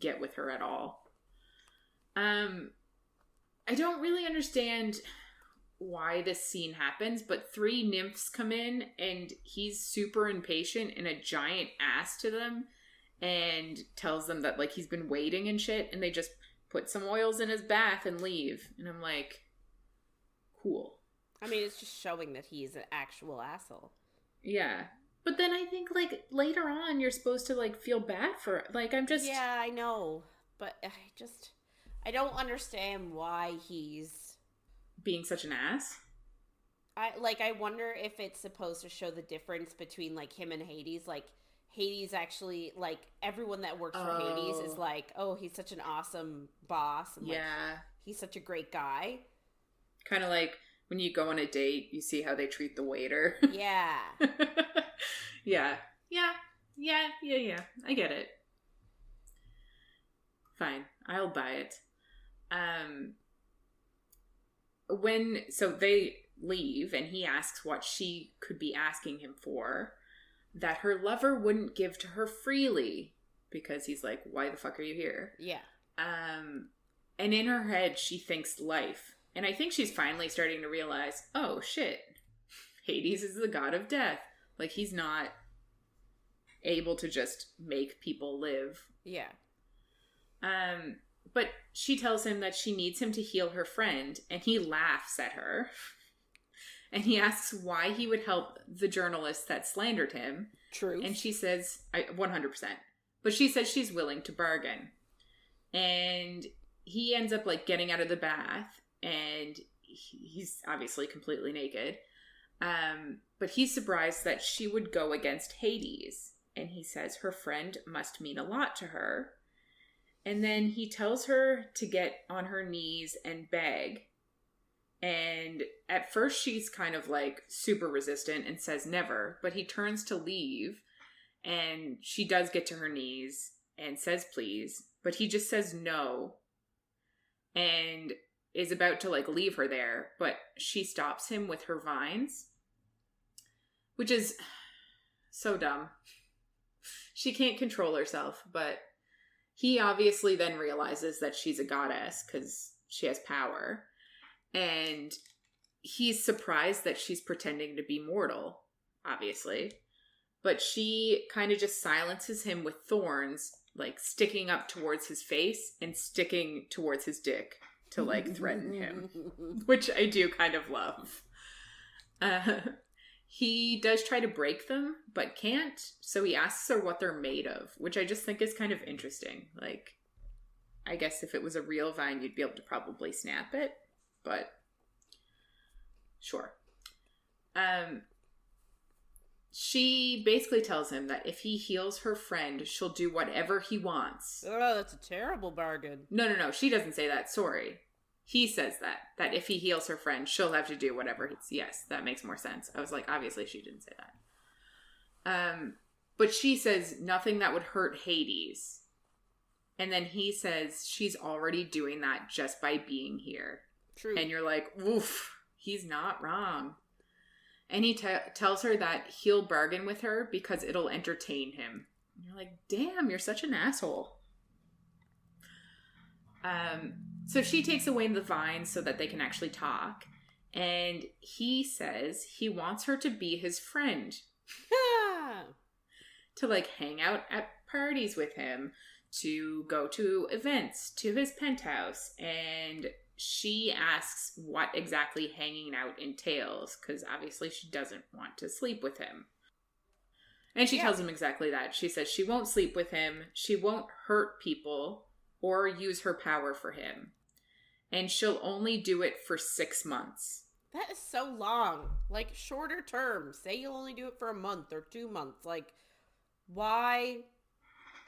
get with her at all. I don't really understand why this scene happens, but 3 nymphs come in and he's super impatient and a giant ass to them and tells them that, like, he's been waiting and shit, and they just put some oils in his bath and leave. And I'm like, cool. I mean, it's just showing that he's an actual asshole. Yeah. But then I think, like, later on, you're supposed to, like, feel bad for it. Like, I'm just... Yeah, I know. But I don't understand why he's... being such an ass? I wonder if it's supposed to show the difference between, like, him and Hades. Like, Hades actually, like, everyone that works for Hades is like, oh, he's such an awesome boss. And, like, he's such a great guy. Kind of like when you go on a date, you see how they treat the waiter. Yeah. Yeah. I get it. Fine. I'll buy it. So they leave and he asks what she could be asking him for, that her lover wouldn't give to her freely, because he's like, why the fuck are you here? Yeah. And in her head, she thinks life. And I think she's finally starting to realize, oh shit, Hades is the god of death. Like, he's not able to just make people live. Yeah. But she tells him that she needs him to heal her friend, and he laughs at her. And he asks why he would help the journalist that slandered him. True. And she says, 100%. But she says she's willing to bargain. And he ends up, like, getting out of the bath. And he's obviously completely naked. But he's surprised that she would go against Hades. And he says her friend must mean a lot to her. And then he tells her to get on her knees and beg. And at first she's kind of like super resistant and says never. But he turns to leave. And she does get to her knees and says please. But he just says no. And is about to like leave her there. But she stops him with her vines. Which is so dumb. She can't control herself, but he obviously then realizes that she's a goddess because she has power. And he's surprised that she's pretending to be mortal, obviously. But she kind of just silences him with thorns, like sticking up towards his face and sticking towards his dick to like threaten him, which I do kind of love. He does try to break them, but can't. So he asks her what they're made of, which I just think is kind of interesting. Like, I guess if it was a real vine, you'd be able to probably snap it. But, sure. She basically tells him that if he heals her friend, she'll do whatever he wants. Oh, that's a terrible bargain. No. She doesn't say that. Sorry. He says that if he heals her friend, she'll have to do whatever. Yes, that makes more sense. I was like, obviously she didn't say that. But she says nothing that would hurt Hades. And then he says she's already doing that just by being here. True. And you're like, oof, he's not wrong. And he tells her that he'll bargain with her because it'll entertain him. And you're like, damn, you're such an asshole. So she takes away the vines so that they can actually talk. And he says he wants her to be his friend. To like hang out at parties with him. To go to events. To his penthouse. And she asks what exactly hanging out entails. Because obviously she doesn't want to sleep with him. And she tells him exactly that. She says she won't sleep with him. She won't hurt people. Or use her power for him. And she'll only do it for 6 months. That is so long. Like, shorter term. Say you'll only do it for a month or 2 months. Like, why?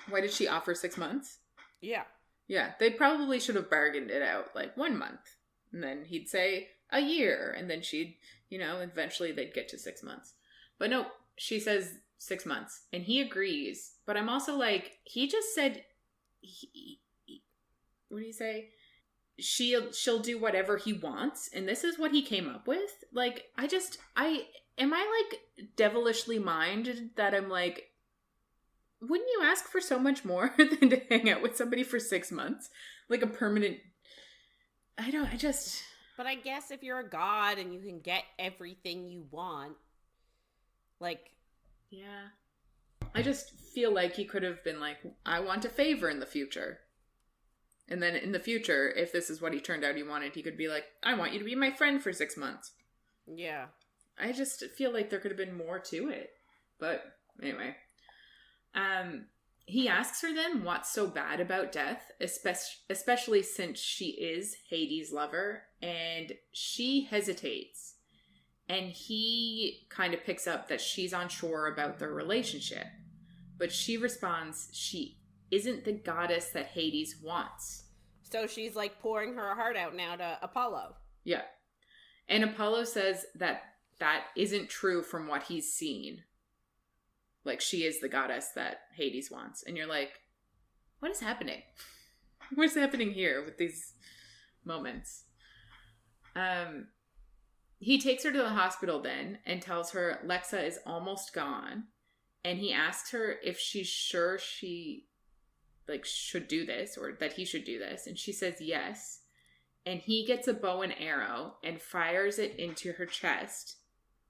Why did she offer 6 months? Yeah. Yeah, they probably should have bargained it out, like 1 month. And then he'd say a year. And then she'd, eventually they'd get to 6 months. But no, she says 6 months. And he agrees. But I'm also like, he just said... what do you say? She'll do whatever he wants, and this is what he came up with. Like, am I like devilishly minded that I'm like, wouldn't you ask for so much more than to hang out with somebody for 6 months? Like a permanent... But I guess if you're a god and you can get everything you want, like... Yeah. I just feel like he could have been like, I want a favor in the future. And then in the future, if this is what he turned out he wanted, he could be like, I want you to be my friend for 6 months. Yeah. I just feel like there could have been more to it. But anyway. He asks her then what's so bad about death, especially since she is Hades' lover. And she hesitates. And he kind of picks up that she's unsure about their relationship. But she responds she isn't the goddess that Hades wants. So she's like pouring her heart out now to Apollo. Yeah. And Apollo says that isn't true from what he's seen. Like, she is the goddess that Hades wants. And you're like, what is happening? What is happening here with these moments? He takes her to the hospital then and tells her Lexa is almost gone. And he asks her if she's sure she should do this or that he should do this. And she says yes. And he gets a bow and arrow and fires it into her chest.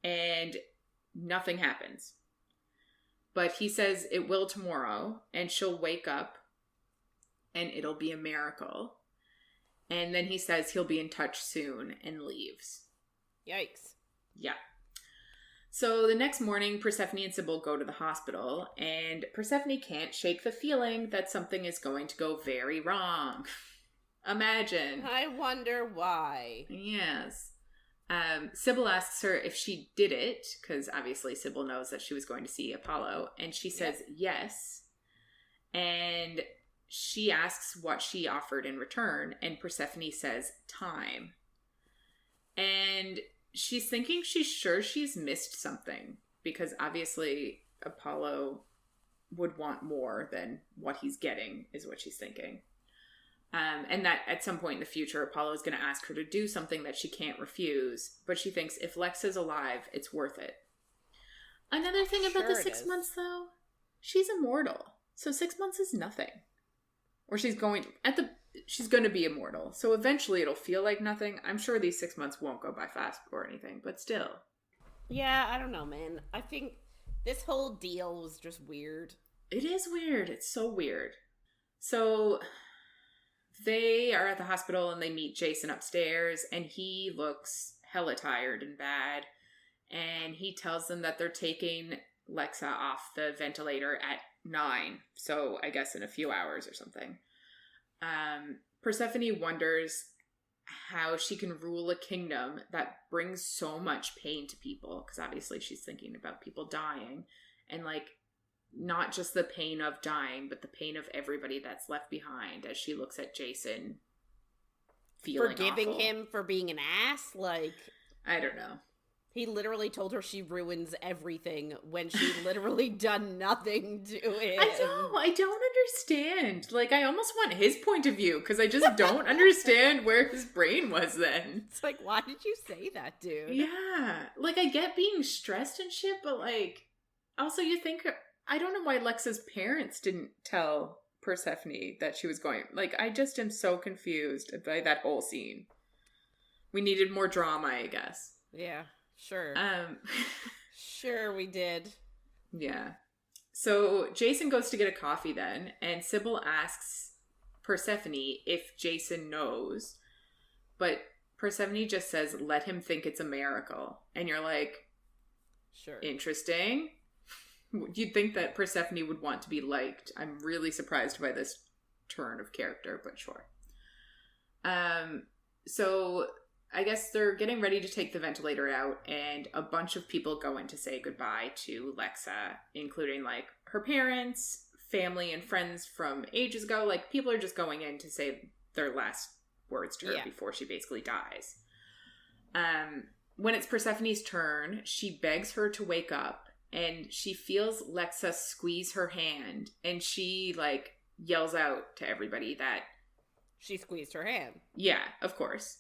And nothing happens. But he says it will tomorrow. And she'll wake up. And it'll be a miracle. And then he says he'll be in touch soon and leaves. Yikes. Yeah. So the next morning, Persephone and Sybil go to the hospital, and Persephone can't shake the feeling that something is going to go very wrong. Imagine. I wonder why. Yes. Sybil asks her if she did it, because obviously Sybil knows that she was going to see Apollo, and she says yes. And she asks what she offered in return, and Persephone says time. And she's thinking she's sure she's missed something, because obviously Apollo would want more than what he's getting, is what she's thinking. And that at some point in the future, Apollo is going to ask her to do something that she can't refuse, but she thinks if Lexa's alive, it's worth it. Another thing about the 6 months, though, she's immortal. So 6 months is nothing. Or she's going to be immortal. So eventually it'll feel like nothing. I'm sure these 6 months won't go by fast or anything, but still. Yeah, I don't know, man. I think this whole deal was just weird. It is weird. It's so weird. So they are at the hospital and they meet Jason upstairs, and he looks hella tired and bad. And he tells them that they're taking Lexa off the ventilator at 9. So I guess in a few hours or something. Persephone wonders how she can rule a kingdom that brings so much pain to people. Because obviously she's thinking about people dying. And like, not just the pain of dying, but the pain of everybody that's left behind as she looks at Jason feeling forgiving awful. him for being an ass. Like, I don't know. He literally told her she ruins everything when she literally done nothing to it. I don't understand. Like, I almost want his point of view, because I just don't understand where his brain was then. It's like, why did you say that, dude? Yeah. Like, I get being stressed and shit, but like, also you think, I don't know why Lexa's parents didn't tell Persephone that she was going. Like, I just am so confused by that whole scene. We needed more drama, I guess. Yeah. Sure. Sure we did. Yeah. So Jason goes to get a coffee then, and Sybil asks Persephone if Jason knows, but Persephone just says, let him think it's a miracle. And you're like, sure. Interesting. You'd think that Persephone would want to be liked. I'm really surprised by this turn of character, but sure. So I guess they're getting ready to take the ventilator out, and a bunch of people go in to say goodbye to Lexa, including, like, her parents, family, and friends from ages ago. Like, people are just going in to say their last words to her before she basically dies. When it's Persephone's turn, she begs her to wake up, and she feels Lexa squeeze her hand, and she, like, yells out to everybody that she squeezed her hand. Yeah, of course.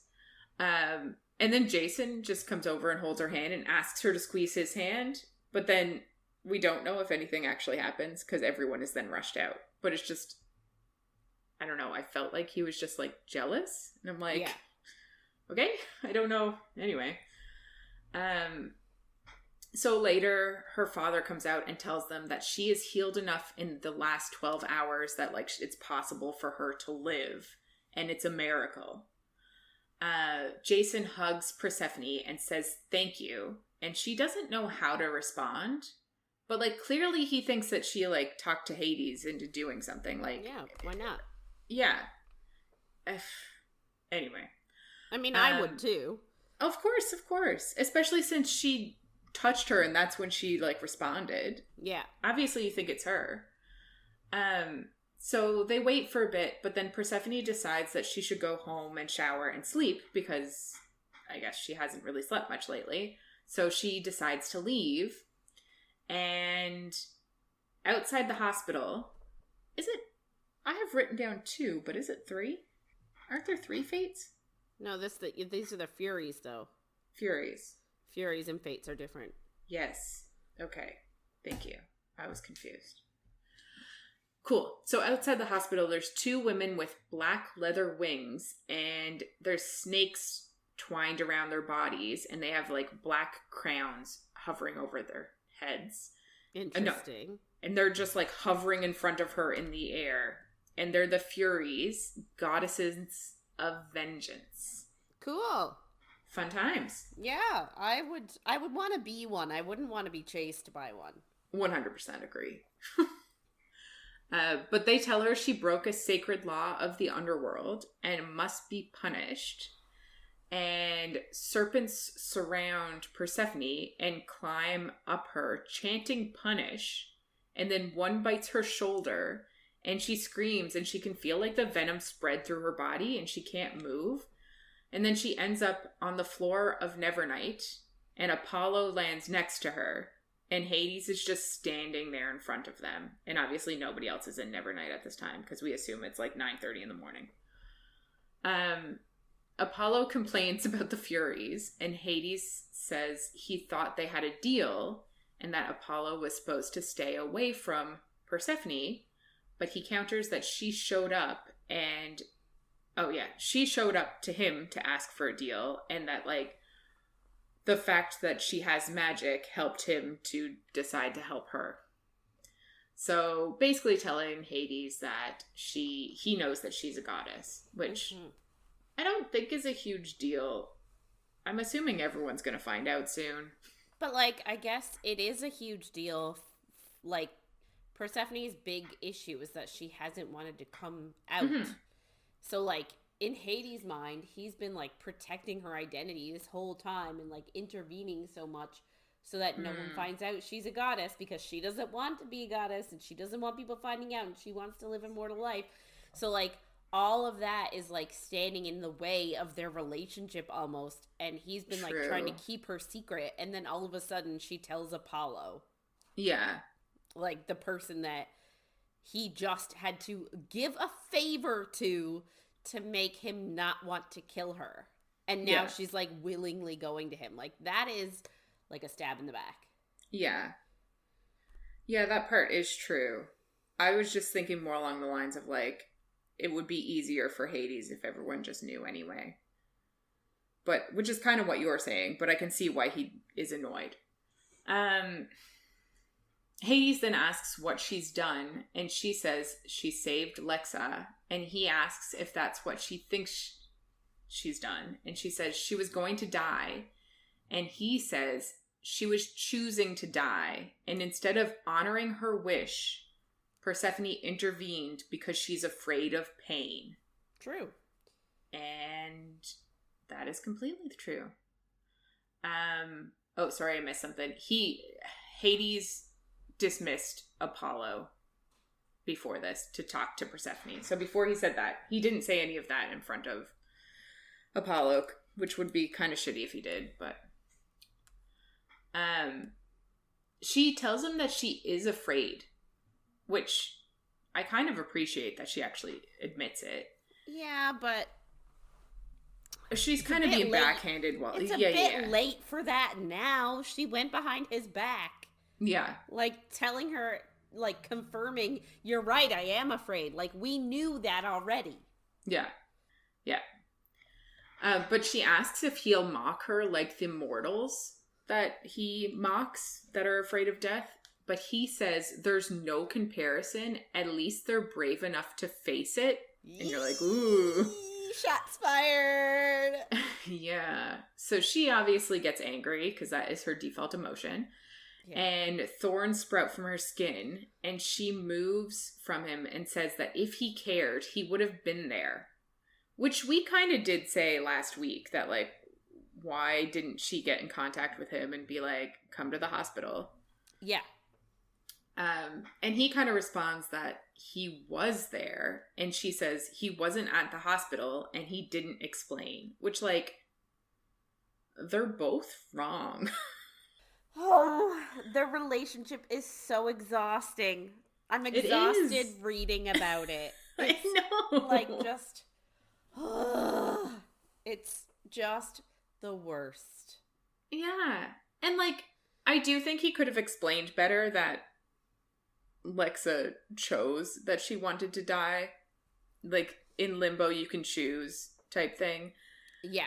And then Jason just comes over and holds her hand and asks her to squeeze his hand. But then we don't know if anything actually happens because everyone is then rushed out. But it's just, I don't know. I felt like he was just like jealous. And I'm like, okay, I don't know. Anyway. So later her father comes out and tells them that she is healed enough in the last 12 hours that like it's possible for her to live. And it's a miracle. Jason hugs Persephone and says thank you, and she doesn't know how to respond, but like clearly he thinks that she like talked to Hades into doing something. Like, yeah, why not? Yeah. Anyway, I mean, I would too. Of course, especially since she touched her and that's when she like responded. Yeah, obviously you think it's her. So they wait for a bit, but then Persephone decides that she should go home and shower and sleep because I guess she hasn't really slept much lately. So she decides to leave. And outside the hospital, I have written down 2, but is it 3? Aren't there 3 fates? No, these are the Furies, though. Furies and fates are different. Yes. Okay. Thank you. I was confused. Cool. So outside the hospital, there's 2 women with black leather wings, and there's snakes twined around their bodies, and they have like black crowns hovering over their heads. Interesting. And they're just like hovering in front of her in the air. And they're the Furies, goddesses of vengeance. Cool. Fun times. Yeah, I would want to be one. I wouldn't want to be chased by one. 100% agree. But they tell her she broke a sacred law of the underworld and must be punished. And serpents surround Persephone and climb up her, chanting punish. And then one bites her shoulder, and she screams, and she can feel like the venom spread through her body, and she can't move. And then she ends up on the floor of Nevernight, and Apollo lands next to her, and Hades is just standing there in front of them. And obviously nobody else is in Nevernight at this time, because we assume it's like 9:30 in the morning. Apollo complains about the Furies, and Hades says he thought they had a deal, and that Apollo was supposed to stay away from Persephone, but he counters that she showed up and... Oh, yeah. She showed up to him to ask for a deal, and that, like, the fact that she has magic helped him to decide to help her. So, basically telling Hades that he knows that she's a goddess, which I don't think is a huge deal. I'm assuming everyone's going to find out soon. But, like, I guess it is a huge deal. Like, Persephone's big issue is that she hasn't wanted to come out. Mm-hmm. So, like, in Hades' mind, he's been, like, protecting her identity this whole time and, like, intervening so much so that no one finds out she's a goddess, because she doesn't want to be a goddess and she doesn't want people finding out and she wants to live a mortal life. So, like, all of that is, like, standing in the way of their relationship almost. And he's been, like, trying to keep her secret. And then all of a sudden she tells Apollo. Yeah. Like, the person that he just had to give a favor to make him not want to kill her. And now she's, like, willingly going to him. Like, that is, like, a stab in the back. Yeah. Yeah, that part is true. I was just thinking more along the lines of, like, it would be easier for Hades if everyone just knew anyway. But, which is kind of what you're saying, but I can see why he is annoyed. Hades then asks what she's done, and she says she saved Lexa, and he asks if that's what she thinks she's done, and she says she was going to die, and he says she was choosing to die, and instead of honoring her wish, Persephone intervened because she's afraid of pain. True. And that is completely true. Oh, sorry, I missed something. Hades dismissed Apollo before this to talk to Persephone. So before he said that, he didn't say any of that in front of Apollo, which would be kind of shitty if he did, but she tells him that she is afraid, which I kind of appreciate that she actually admits it. Yeah, but she's kind of being backhanded. It's a bit late for that now. She went behind his back. Yeah. Like, telling her, like, confirming, you're right, I am afraid. Like, we knew that already. Yeah. Yeah. But she asks if he'll mock her like the mortals that he mocks that are afraid of death. But he says there's no comparison. At least they're brave enough to face it. And you're like, ooh. Shots fired. Yeah. So she obviously gets angry because that is her default emotion. Yeah. And thorns sprout from her skin. And she moves from him and says that if he cared, he would have been there. Which we kind of did say last week that, like, why didn't she get in contact with him and be like, come to the hospital? Yeah. And he kind of responds that he was there, and she says he wasn't at the hospital and he didn't explain, which, like, they're both wrong. Oh, their relationship is so exhausting. I'm exhausted reading about it. I know. Like, just, it's just the worst. Yeah. And, like, I do think he could have explained better that Lexa chose that she wanted to die. Like, in limbo you can choose type thing. Yeah.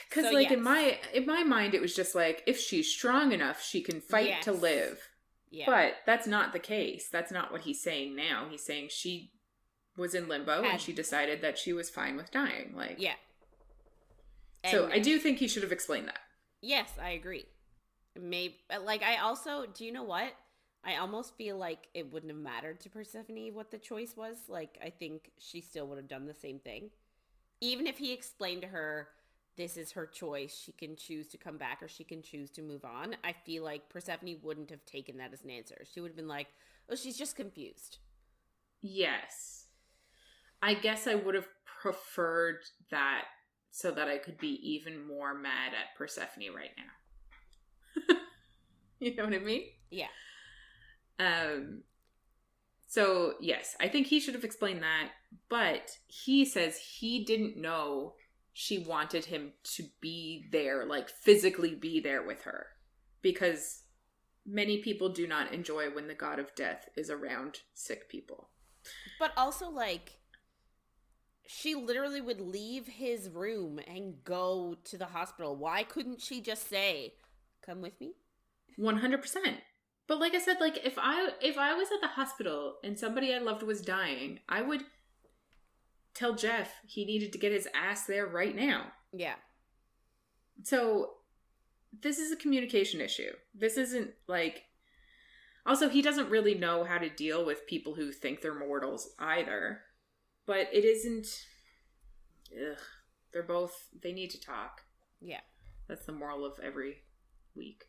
Because, so, like, yes. in my mind, it was just like, if she's strong enough, she can fight to live. Yeah. But that's not the case. That's not what he's saying now. He's saying she was in limbo and she decided that she was fine with dying. Like, yeah. So And I do think he should have explained that. yes, I agree. Maybe, like, I also, do you know what? I almost feel like it wouldn't have mattered to Persephone what the choice was. Like, I think she still would have done the same thing. Even if he explained to her, this is her choice, she can choose to come back or she can choose to move on. I feel like Persephone wouldn't have taken that as an answer. She would have been like, oh, she's just confused. Yes. I guess I would have preferred that so that I could be even more mad at Persephone right now. You know what I mean? Yeah. So yes, I think he should have explained that, but he says he didn't know she wanted him to be there, like physically be there with her, because many people do not enjoy when the god of death is around sick people. But also, like, she literally would leave his room and go to the hospital. Why couldn't she just say, come with me? 100%. But like I said, like if I was at the hospital and somebody I loved was dying, I would tell Jeff he needed to get his ass there right now. Yeah. So this is a communication issue. This isn't like... Also, he doesn't really know how to deal with people who think they're mortals either. But it isn't... Ugh. They're both... They need to talk. Yeah. That's the moral of every week.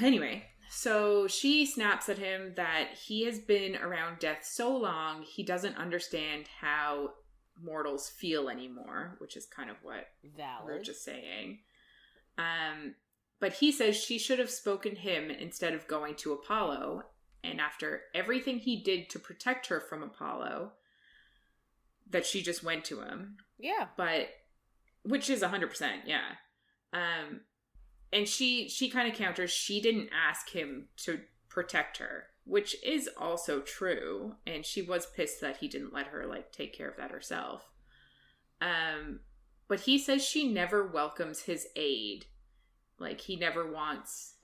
Anyway, so she snaps at him that he has been around death so long, he doesn't understand how mortals feel anymore, which is kind of what we're just saying. But he says she should have spoken him instead of going to Apollo, and after everything he did to protect her from Apollo, that she just went to him. Yeah. But, which is 100%, yeah. And she kind of counters, she didn't ask him to protect her, which is also true. And she was pissed that he didn't let her, like, take care of that herself. But he says she never welcomes his aid. Like, he never wants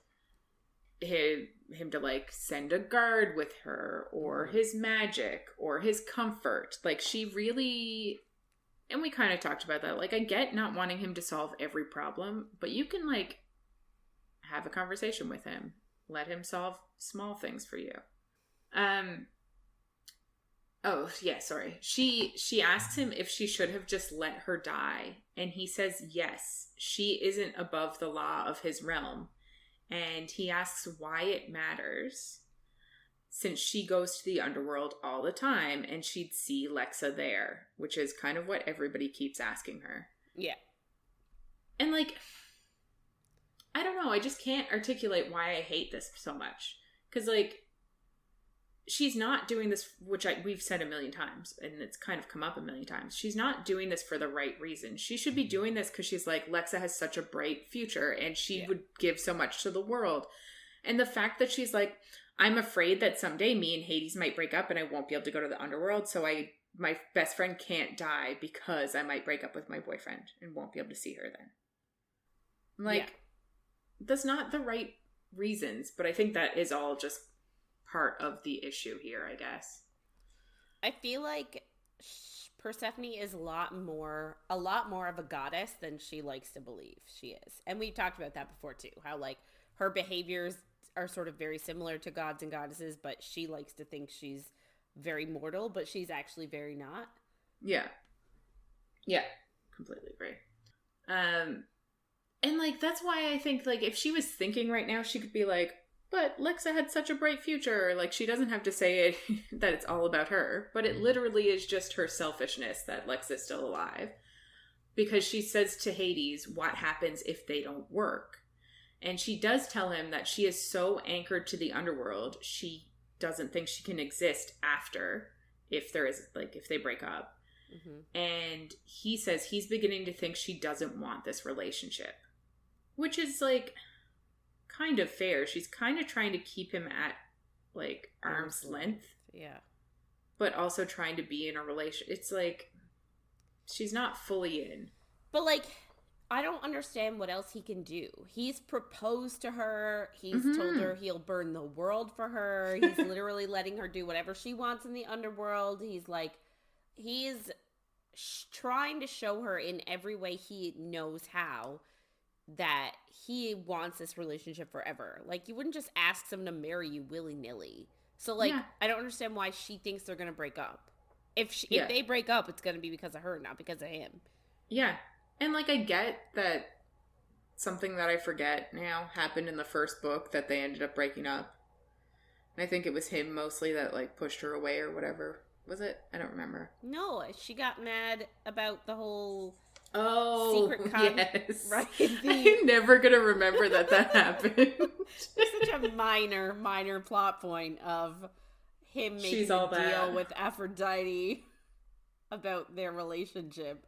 him to, like, send a guard with her, or his magic, or his comfort. Like, she really... And we kind of talked about that. Like, I get not wanting him to solve every problem, but you can, like... have a conversation with him. Let him solve small things for you. Oh, yeah, sorry. She asks him if she should have just let her die. And he says yes. She isn't above the law of his realm. And he asks why it matters, since she goes to the underworld all the time and she'd see Lexa there, which is kind of what everybody keeps asking her. Yeah. And, like... I don't know. I just can't articulate why I hate this so much. Because, like, she's not doing this, which we've said a million times, and it's kind of come up a million times. She's not doing this for the right reason. She should be doing this because she's like, Lexa has such a bright future, and she would give so much to the world. And the fact that she's like, I'm afraid that someday me and Hades might break up, and I won't be able to go to the underworld, so my best friend can't die because I might break up with my boyfriend and won't be able to see her then. Like... That's not the right reasons, but I think that is all just part of the issue here, I guess. I feel like Persephone is a lot more of a goddess than she likes to believe she is. And we've talked about that before too, how like her behaviors are sort of very similar to gods and goddesses, but she likes to think she's very mortal, but she's actually very not. Yeah. Yeah. Completely agree. And, like, that's why I think, like, if she was thinking right now, she could be like, but Lexa had such a bright future. Like, she doesn't have to say it that it's all about her. But it literally is just her selfishness that Lexa's still alive. Because she says to Hades, what happens if they don't work? And she does tell him that she is so anchored to the underworld, she doesn't think she can exist after, if they break up. Mm-hmm. And he says he's beginning to think she doesn't want this relationship. Which is, like, kind of fair. She's kind of trying to keep him at, like, arm's length. Yeah. But also trying to be in a relationship. It's, like, she's not fully in. But, like, I don't understand what else he can do. He's proposed to her. He's told her he'll burn the world for her. He's literally letting her do whatever she wants in the underworld. He's, like, trying to show her in every way he knows how that he wants this relationship forever. Like, you wouldn't just ask someone to marry you willy-nilly. So, like, I don't understand why she thinks they're going to break up. If they break up, it's going to be because of her, not because of him. Yeah. And, like, I get that something that I forget now happened in the first book, that they ended up breaking up. And I think it was him mostly that, like, pushed her away or whatever. Was it? I don't remember. No, she got mad about the whole... secret yes. Right? I'm never going to remember that happened. It's such a minor plot point of him making a deal with Aphrodite about their relationship.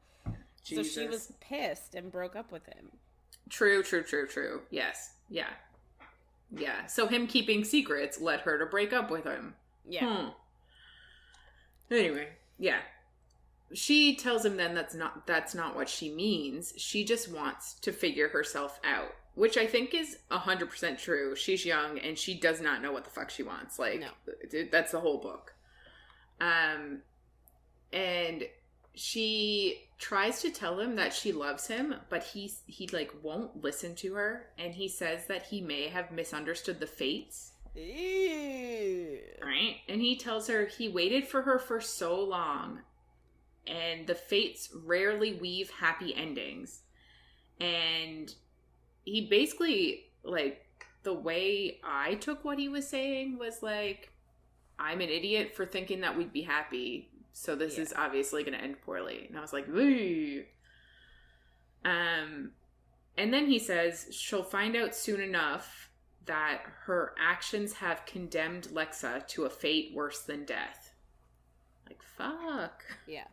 Jesus. So she was pissed and broke up with him. True. Yes. Yeah. So him keeping secrets led her to break up with him. Yeah. Anyway, yeah. She tells him then that's not what she means. She just wants to figure herself out, which I think is 100% true. She's young and she does not know what the fuck she wants. Like, no. That's the whole book. And she tries to tell him that she loves him, but he like won't listen to her, and he says that he may have misunderstood the fates. Ew. Right? And he tells her he waited for her for so long, and the fates rarely weave happy endings. And he basically, like, the way I took what he was saying was like, I'm an idiot for thinking that we'd be happy, so this is obviously going to end poorly. And I was like, ooh. And then he says she'll find out soon enough that her actions have condemned Lexa to a fate worse than death. Like, fuck. Yeah.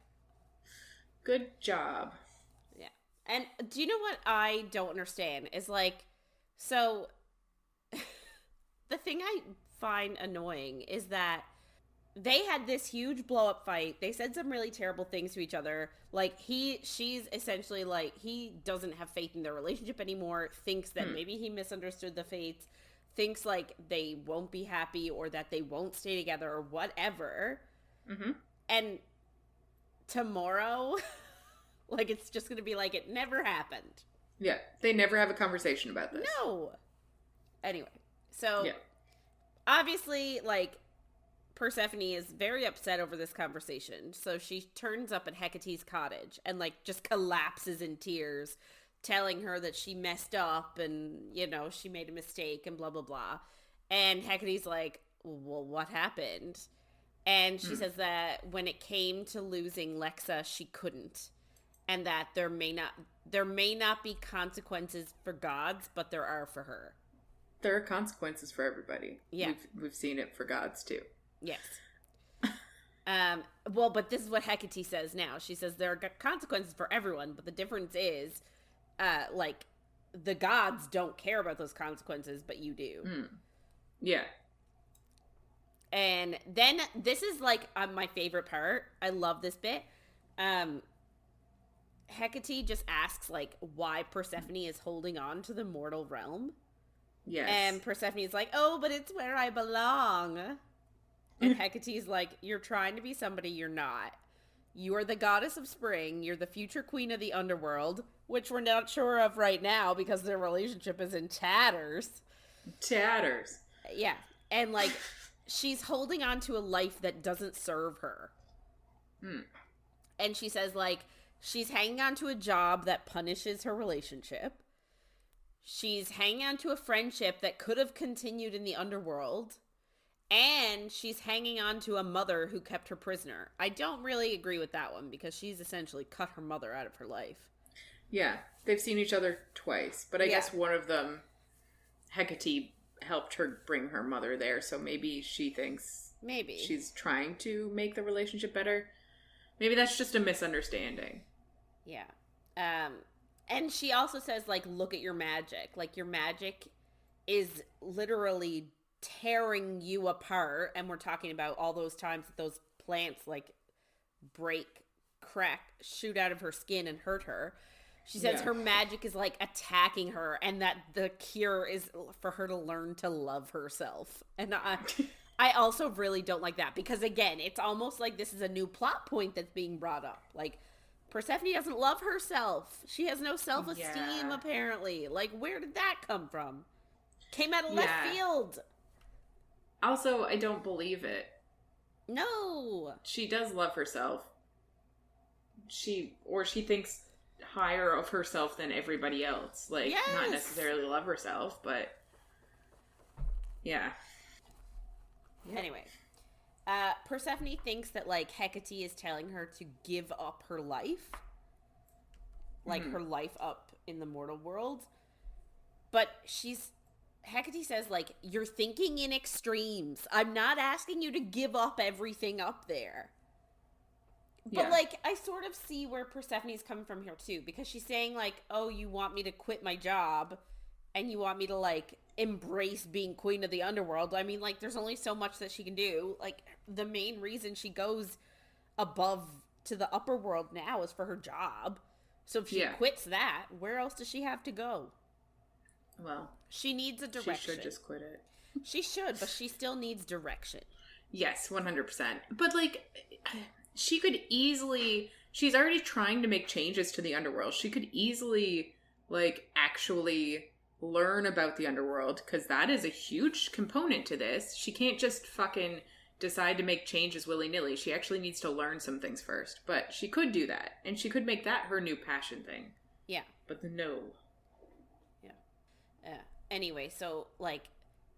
Good job. Yeah. And do you know what I don't understand is, like, so the thing I find annoying is that they had this huge blow up fight. They said some really terrible things to each other. Like, she's essentially like, he doesn't have faith in their relationship anymore, thinks that maybe he misunderstood the fates, thinks like they won't be happy or that they won't stay together or whatever. Mm-hmm. And tomorrow, like, it's just going to be like it never happened. Yeah. They never have a conversation about this. No. Anyway, so obviously, like, Persephone is very upset over this conversation, so she turns up at Hecate's cottage and, like, just collapses in tears, telling her that she messed up and, you know, she made a mistake and blah, blah, blah. And Hecate's like, well, what happened? And she says that when it came to losing Lexa, she couldn't. And that there may not be consequences for gods, but there are for her. There are consequences for everybody. Yeah. We've seen it for gods, too. Yes. Well, but this is what Hecate says now. She says there are consequences for everyone, but the difference is, like, the gods don't care about those consequences, but you do. Yeah. And then this is, like, my favorite part. I love this bit. Hecate just asks, like, why Persephone is holding on to the mortal realm. Yes. And Persephone is like, oh, but it's where I belong. And Hecate's like, you're trying to be somebody you're not. You are the goddess of spring. You're the future queen of the underworld, which we're not sure of right now because their relationship is in tatters. Tatters. Yeah. And, like, she's holding on to a life that doesn't serve her. And she says, like, she's hanging on to a job that punishes her relationship. She's hanging on to a friendship that could have continued in the underworld. And she's hanging on to a mother who kept her prisoner. I don't really agree with that one because she's essentially cut her mother out of her life. Yeah, they've seen each other twice. But I guess one of them, Hecate, helped her bring her mother there. So maybe she thinks she's trying to make the relationship better. Maybe that's just a misunderstanding. Yeah. And she also says, like, look at your magic. Like, your magic is literally tearing you apart. And we're talking about all those times that those plants, like, break, crack, shoot out of her skin and hurt her. She says her magic is, like, attacking her, and that the cure is for her to learn to love herself. And I also really don't like that because, again, it's almost like this is a new plot point that's being brought up. Like, Persephone doesn't love herself. She has no self-esteem, Yeah. apparently. Like, where did that come from? Came out of Yeah. left field. Also, I don't believe it. No. She does love herself. She thinks higher of herself than everybody else. Like, Yes. not necessarily love herself, but yeah. Anyway, Persephone thinks that, like, Hecate is telling her to give up her life. Like, her life up in the mortal world. But Hecate says, like, you're thinking in extremes. I'm not asking you to give up everything up there. But, Yeah. like, I sort of see where Persephone's coming from here, too. Because she's saying, like, oh, you want me to quit my job. And you want me to, like, embrace being queen of the underworld. I mean, like, there's only so much that she can do. Like, the main reason she goes above to the upper world now is for her job. So if she quits that, where else does she have to go? Well, she needs a direction. She should just quit it. She should, but she still needs direction. Yes, 100%. But, like, she could easily... She's already trying to make changes to the underworld. She could easily, like, actually learn about the underworld, because that is a huge component to this. She can't just fucking decide to make changes willy-nilly. She actually needs to learn some things first. But she could do that, and she could make that her new passion thing. Yeah. But no. Yeah. Anyway, so, like,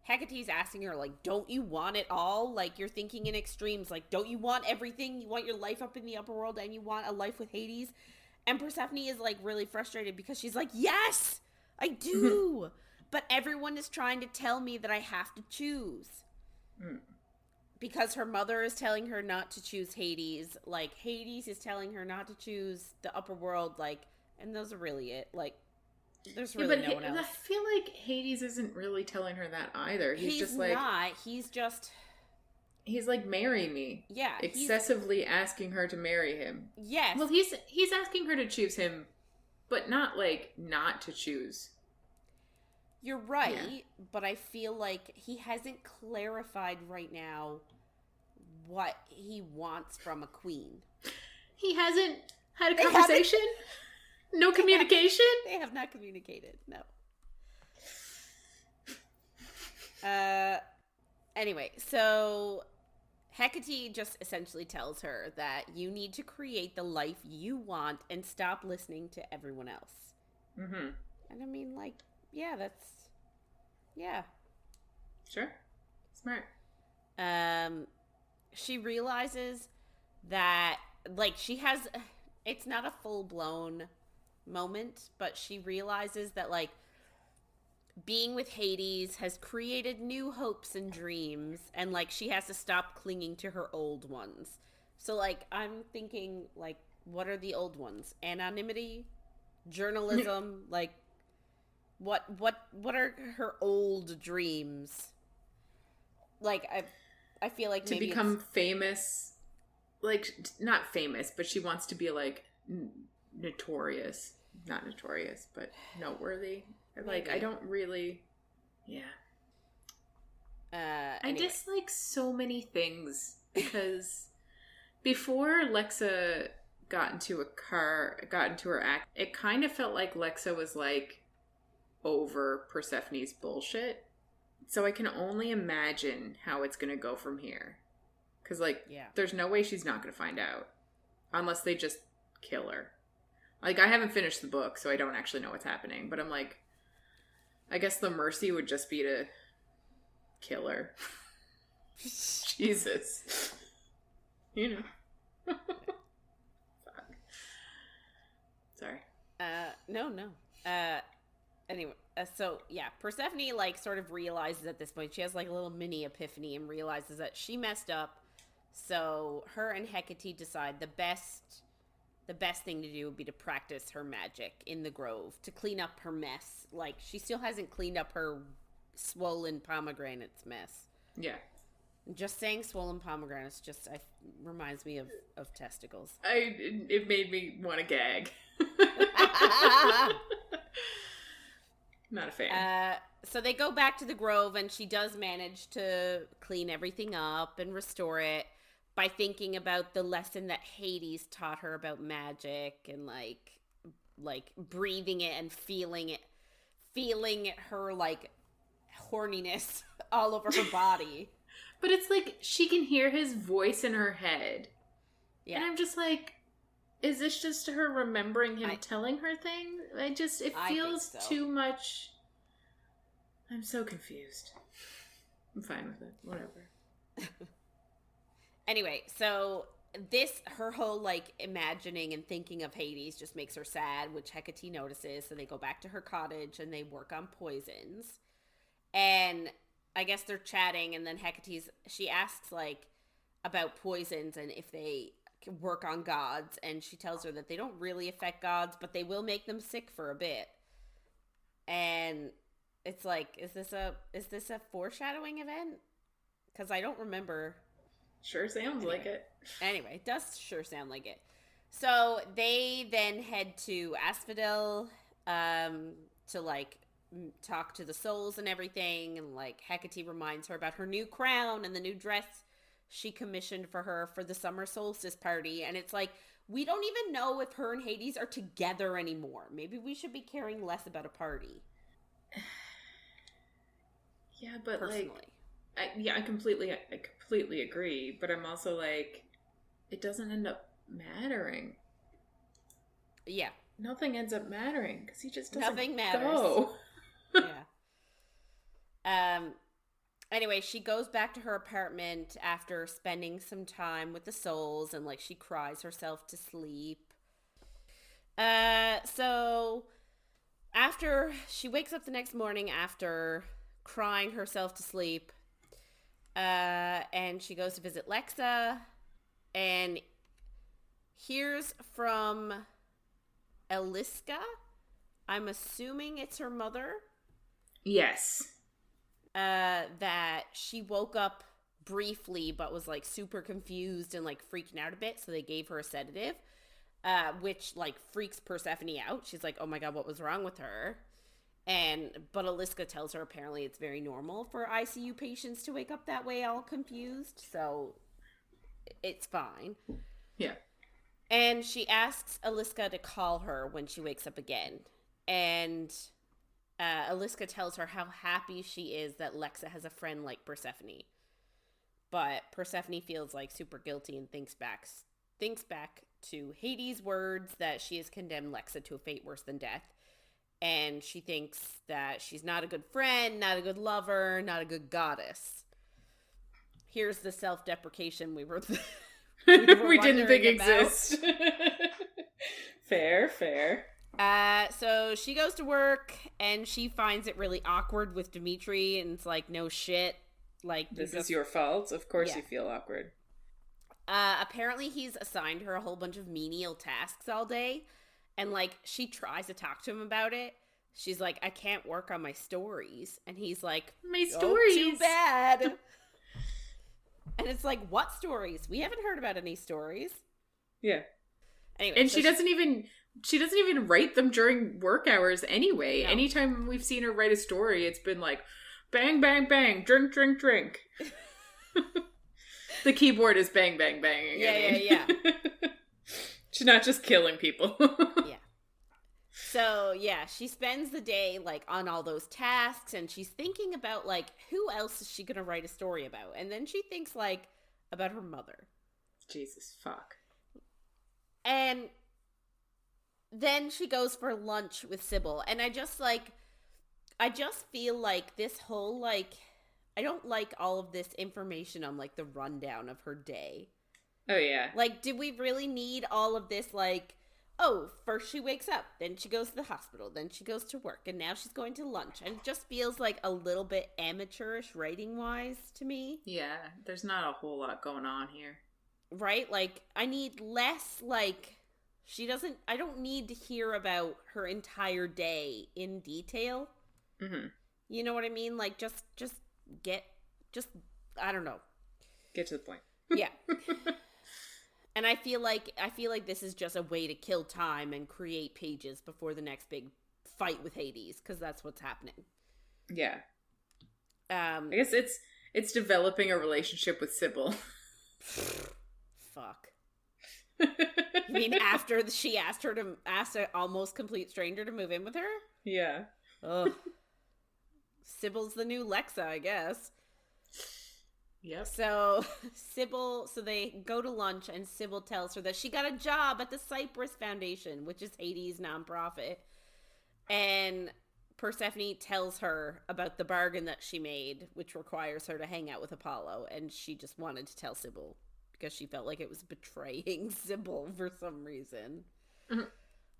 Hecate's asking her, like, don't you want it all? Like, you're thinking in extremes. Like, don't you want everything? You want your life up in the upper world, and you want a life with Hades? And Persephone is, like, really frustrated because she's like, yes, I do. But everyone is trying to tell me that I have to choose. Because her mother is telling her not to choose Hades. Like, Hades is telling her not to choose the upper world. Like, and those are really it. Like, there's really no one else. I feel like Hades isn't really telling her that either. He's just like... not. He's just... He's like, marry me. Yeah. Excessively asking her to marry him. Yes. Well, he's asking her to choose him, but not, like, not to choose. You're right, but I feel like he hasn't clarified right now what he wants from a queen. He hasn't had a conversation? No communication? They have not communicated, no. Anyway, so Hecate just essentially tells her that you need to create the life you want and stop listening to everyone else. Mm-hmm. And I mean, like, yeah, that's... Yeah. Sure. Smart. She realizes that, like, she has... It's not a full-blown moment, but she realizes that, like, being with Hades has created new hopes and dreams, and, like, she has to stop clinging to her old ones. So, like, I'm thinking, like, what are the old ones? Anonymity? Journalism? Like, what are her old dreams? Like, I feel like to maybe become famous, like, not famous, but she wants to be, like, notorious. Not notorious, but noteworthy. Like, maybe. I don't really... Yeah. Anyway. I dislike so many things, because before Lexa got into her act, it kind of felt like Lexa was, like, over Persephone's bullshit. So I can only imagine how it's gonna go from here. Because, like, there's no way she's not gonna find out. Unless they just kill her. Like, I haven't finished the book, so I don't actually know what's happening. But I'm like, I guess the mercy would just be to kill her. Jesus. You know. Fuck. Sorry. No. Anyway, so, yeah, Persephone, like, sort of realizes at this point, she has, like, a little mini epiphany and realizes that she messed up. So her and Hecate decide the best thing to do would be to practice her magic in the grove to clean up her mess. Like, she still hasn't cleaned up her swollen pomegranates mess. Yeah. Just saying swollen pomegranates just reminds me of testicles. It made me want to gag. Not a fan. So they go back to the grove, and she does manage to clean everything up and restore it. by thinking about the lesson that Hades taught her about magic and like breathing it and feeling her like horniness all over her body. But it's like she can hear his voice in her head. Yeah. And I'm just like, is this just her remembering him telling her things? It feels too much. I'm so confused. I'm fine with it. Whatever. Anyway, so her whole like imagining and thinking of Hades just makes her sad, which Hecate notices. So they go back to her cottage and they work on poisons. And I guess they're chatting, and then she asks like about poisons and if they work on gods, and she tells her that they don't really affect gods, but they will make them sick for a bit. And it's like, is this a foreshadowing event? Because I don't remember. Sure sounds like it. Anyway, it does sure sound like it. So they then head to Asphodel to like talk to the souls and everything, and like Hecate reminds her about her new crown and the new dress she commissioned for her for the summer solstice party. And it's like, we don't even know if her and Hades are together anymore. Maybe we should be caring less about a party. Yeah, but personally, I completely agree, but I'm also like, it doesn't end up mattering. Yeah. Nothing ends up mattering because he just doesn't Nothing matters. Go. Yeah. Anyway, she goes back to her apartment after spending some time with the souls, and like she cries herself to sleep. So after she wakes up the next morning after crying herself to sleep, and she goes to visit Lexa and hears from Eliska. I'm assuming it's her mother. Yes. That she woke up briefly but was like super confused and like freaking out a bit, so they gave her a sedative, which like freaks Persephone out. She's like, oh my god, what was wrong with her? But Eliska tells her apparently it's very normal for ICU patients to wake up that way all confused, so it's fine. Yeah. And she asks Eliska to call her when she wakes up again. And Eliska tells her how happy she is that Lexa has a friend like Persephone. But Persephone feels like super guilty and thinks back to Hades' words that she has condemned Lexa to a fate worse than death. And she thinks that she's not a good friend, not a good lover, not a good goddess. Here's the self-deprecation we didn't think exist. Fair. So she goes to work and she finds it really awkward with Dimitri, and it's like, no shit. Like, this is your fault. Of course you feel awkward. Apparently he's assigned her a whole bunch of menial tasks all day, and like she tries to talk to him about it. She's like, I can't work on my stories. And he's like, my stories. Too bad. And it's like, what stories? We haven't heard about any stories. Yeah. Anyway, and she doesn't even write them during work hours anyway. No. Anytime we've seen her write a story, it's been like, bang, bang, bang, drink, drink, drink. The keyboard is bang, bang, banging. Yeah. She's not just killing people. Yeah. So, yeah, she spends the day, like, on all those tasks, and she's thinking about, like, who else is she going to write a story about? And then she thinks, like, about her mother. Jesus, fuck. And then she goes for lunch with Sybil, and I just feel like this whole, like, I don't like all of this information on, like, the rundown of her day. Oh, yeah. Like, did we really need all of this, like, oh, first she wakes up, then she goes to the hospital, then she goes to work, and now she's going to lunch. And it just feels like a little bit amateurish writing-wise to me. Yeah, there's not a whole lot going on here. Right? Like, I need less, like, I don't need to hear about her entire day in detail. Mm-hmm. You know what I mean? Like, just I don't know. Get to the point. Yeah. And I feel like this is just a way to kill time and create pages before the next big fight with Hades, because that's what's happening. Yeah. I guess it's developing a relationship with Sybil. fuck? You mean after she asked an almost complete stranger to move in with her? Yeah. Ugh. Sybil's the new Lexa, I guess. Yep. So they go to lunch, and Sybil tells her that she got a job at the Cypress Foundation, which is Hades' nonprofit. And Persephone tells her about the bargain that she made, which requires her to hang out with Apollo, and she just wanted to tell Sybil because she felt like it was betraying Sybil for some reason. Mm-hmm.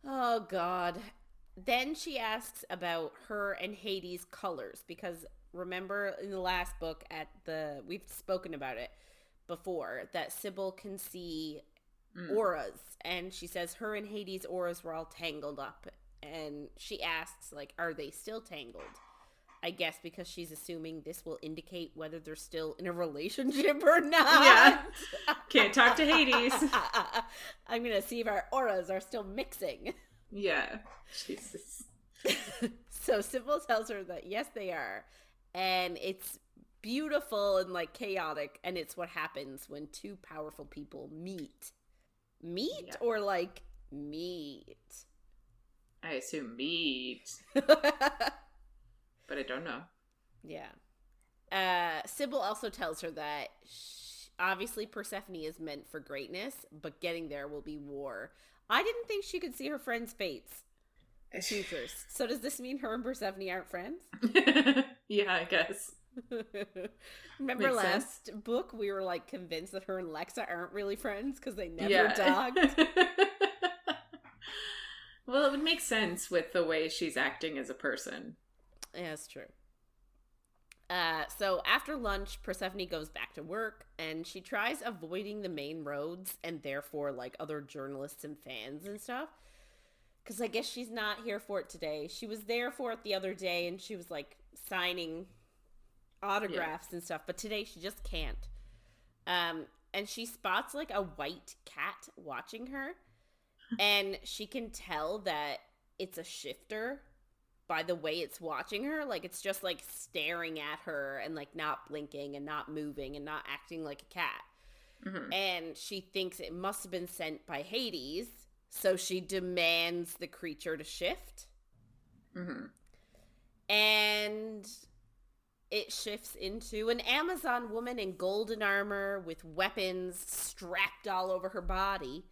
Oh, God. Then she asks about her and Hades' colors, because remember in the last book we've spoken about it before, that Sybil can see auras, and she says her and Hades' auras were all tangled up, and she asks, like, are they still tangled? I guess because she's assuming this will indicate whether they're still in a relationship or not. Yeah. Can't talk to Hades. I'm gonna see if our auras are still mixing. Yeah. Jesus. So Sybil tells her that yes, they are. And it's beautiful and, like, chaotic. And it's what happens when two powerful people meet. Yeah. Or, like, meet? I assume meet. But I don't know. Yeah. Sybil also tells her that obviously Persephone is meant for greatness, but getting there will be war. I didn't think she could see her friends' fates. Futures. So does this mean her and Persephone aren't friends? Yeah, I guess. Remember Makes last sense. book we were, like, convinced that her and Lexa aren't really friends because they never dogged? Well, it would make sense with the way she's acting as a person. Yeah, that's true. So after lunch, Persephone goes back to work, and she tries avoiding the main roads and therefore, like, other journalists and fans and stuff. Because I guess she's not here for it today. She was there for it the other day, and she was, like, signing autographs and stuff. But today she just can't. And she spots, like, a white cat watching her. And she can tell that it's a shifter by the way it's watching her. Like, it's just, like, staring at her and, like, not blinking and not moving and not acting like a cat. Mm-hmm. And she thinks it must have been sent by Hades. So she demands the creature to shift. Mm-hmm. And it shifts into an Amazon woman in golden armor with weapons strapped all over her body.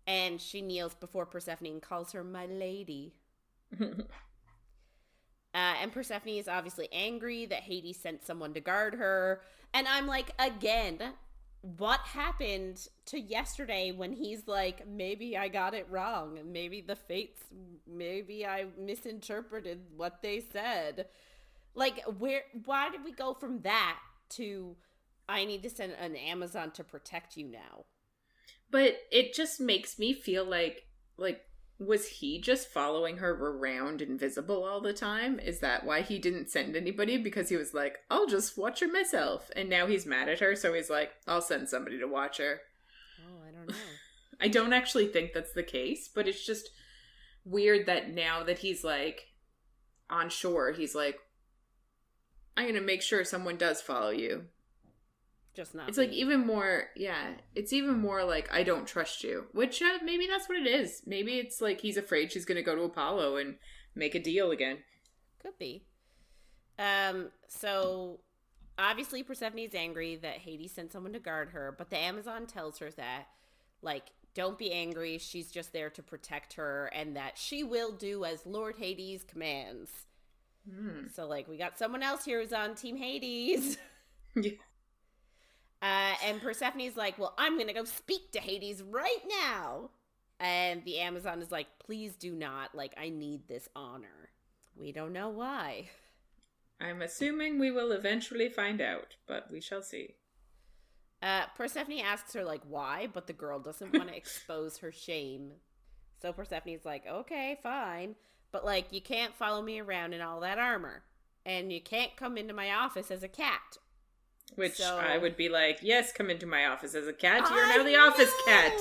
And she kneels before Persephone and calls her my lady. And Persephone is obviously angry that Hades sent someone to guard her. And I'm like, again, what happened to yesterday when he's like, maybe I got it wrong. Maybe the fates, maybe I misinterpreted what they said. Like, why did we go from that to, I need to send an Amazon to protect you now? But it just makes me feel like, was he just following her around invisible all the time? Is that why he didn't send anybody? Because he was like, I'll just watch her myself. And now he's mad at her, so he's like, I'll send somebody to watch her. Oh, I don't know. I don't actually think that's the case, but it's just weird that now that he's, like, on shore, he's like, I'm going to make sure someone does follow you. Just not. It's me. Like even more, it's even more like, I don't trust you. Which maybe that's what it is. Maybe it's like he's afraid she's going to go to Apollo and make a deal again. Could be. So obviously Persephone is angry that Hades sent someone to guard her, but the Amazon tells her that, like, don't be angry. She's just there to protect her, and that she will do as Lord Hades commands. So, like, we got someone else here who's on Team Hades. Yeah. And Persephone's like, well, I'm going to go speak to Hades right now. And the Amazon is like, please do not. Like, I need this honor. We don't know why. I'm assuming we will eventually find out, but we shall see. Persephone asks her, like, why, but the girl doesn't want to expose her shame. So Persephone's like, okay, fine. But, like, you can't follow me around in all that armor. And you can't come into my office as a cat. Which I would be like, yes, come into my office as a cat. You're now the office cat.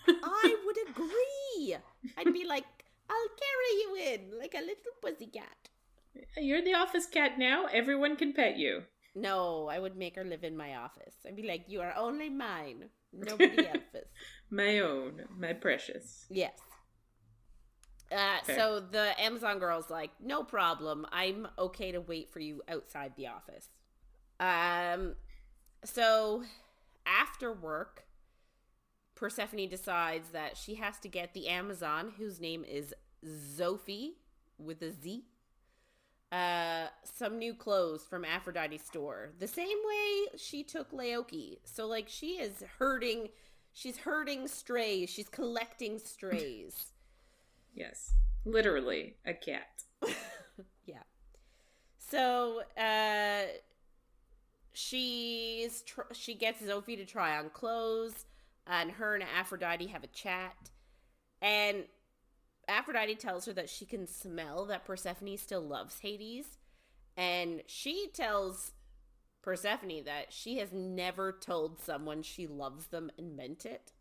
I would agree. I'd be like, I'll carry you in like a little pussycat. You're the office cat now. Everyone can pet you. No, I would make her live in my office. I'd be like, you are only mine. Nobody else's. My own. My precious. Yes. So the Amazon girl's like, no problem. I'm okay to wait for you outside the office. So after work, Persephone decides that she has to get the Amazon, whose name is Zophie with a Z, some new clothes from Aphrodite's store. The same way she took Laoki. So like she is herding, she's herding strays. She's collecting strays. Yes. Literally a cat. Yeah. So, she gets Zophie to try on clothes, and her and Aphrodite have a chat, and Aphrodite tells her that she can smell that Persephone still loves Hades, and she tells Persephone that she has never told someone she loves them and meant it,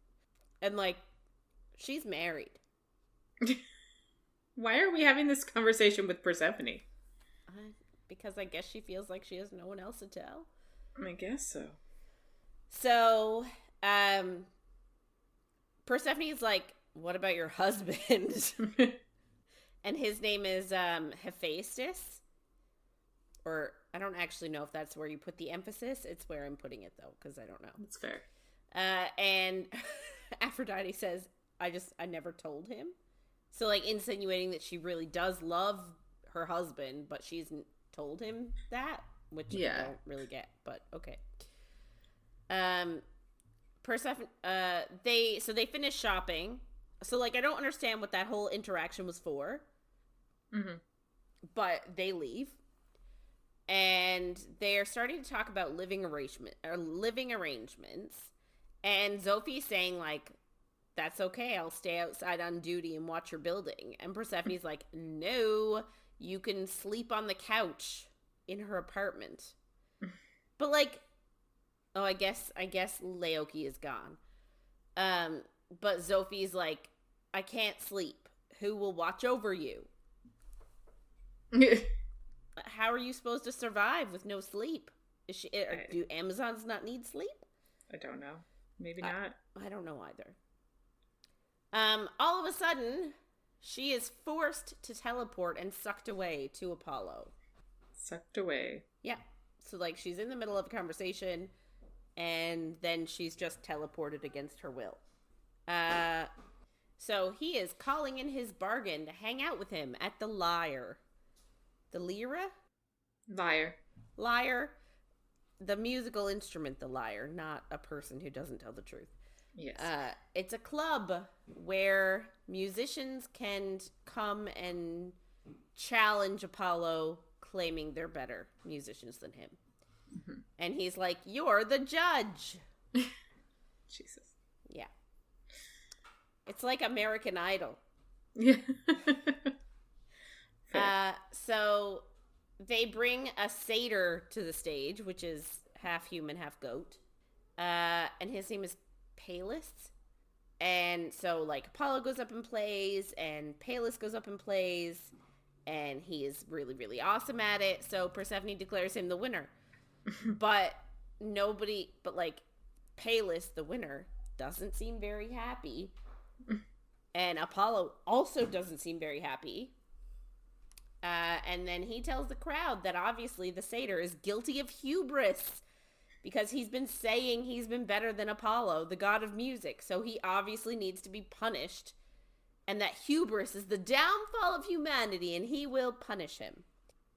and like, she's married. Why are we having this conversation with Persephone? Because I guess she feels like she has no one else to tell. I guess so. So, Persephone's like, what about your husband? And his name is Hephaestus. Or, I don't actually know if that's where you put the emphasis. It's where I'm putting it, though, because I don't know. That's fair. And Aphrodite says, I never told him. So, like, insinuating that she really does love her husband, but she hasn't told him that, which I don't really get, but okay. Persephone, they finish shopping. So, like, I don't understand what that whole interaction was for. Mm-hmm. But they leave. And they're starting to talk about living arrangements. And Zophie's saying, like, that's okay, I'll stay outside on duty and watch your building. And Persephone's like, no, you can sleep on the couch in her apartment. But like, oh, I guess Laoki is gone. But Zophie's like, I can't sleep. Who will watch over you? How are you supposed to survive with no sleep? Do Amazons not need sleep? I don't know. Maybe not. I don't know either. All of a sudden, she is forced to teleport and sucked away to Apollo. Sucked away. Yeah. So, like, she's in the middle of a conversation, and then she's just teleported against her will. So he is calling in his bargain to hang out with him at the Lyre. The Lyra? Lyre. The musical instrument, the lyre, not a person who doesn't tell the truth. Yes. It's a club where musicians can come and challenge Apollo, claiming they're better musicians than him. Mm-hmm. And he's like, you're the judge. Jesus. Yeah. It's like American Idol. Yeah. So they bring a satyr to the stage, which is half human, half goat. And his name is Pallas. And so, like, Apollo goes up and plays, and Pallas goes up and plays, and he is really, really awesome at it. So Persephone declares him the winner. But Pallas, the winner, doesn't seem very happy. And Apollo also doesn't seem very happy. And then he tells the crowd that obviously the satyr is guilty of hubris because he's been saying he's been better than Apollo, the god of music. So he obviously needs to be punished. And that hubris is the downfall of humanity, and he will punish him.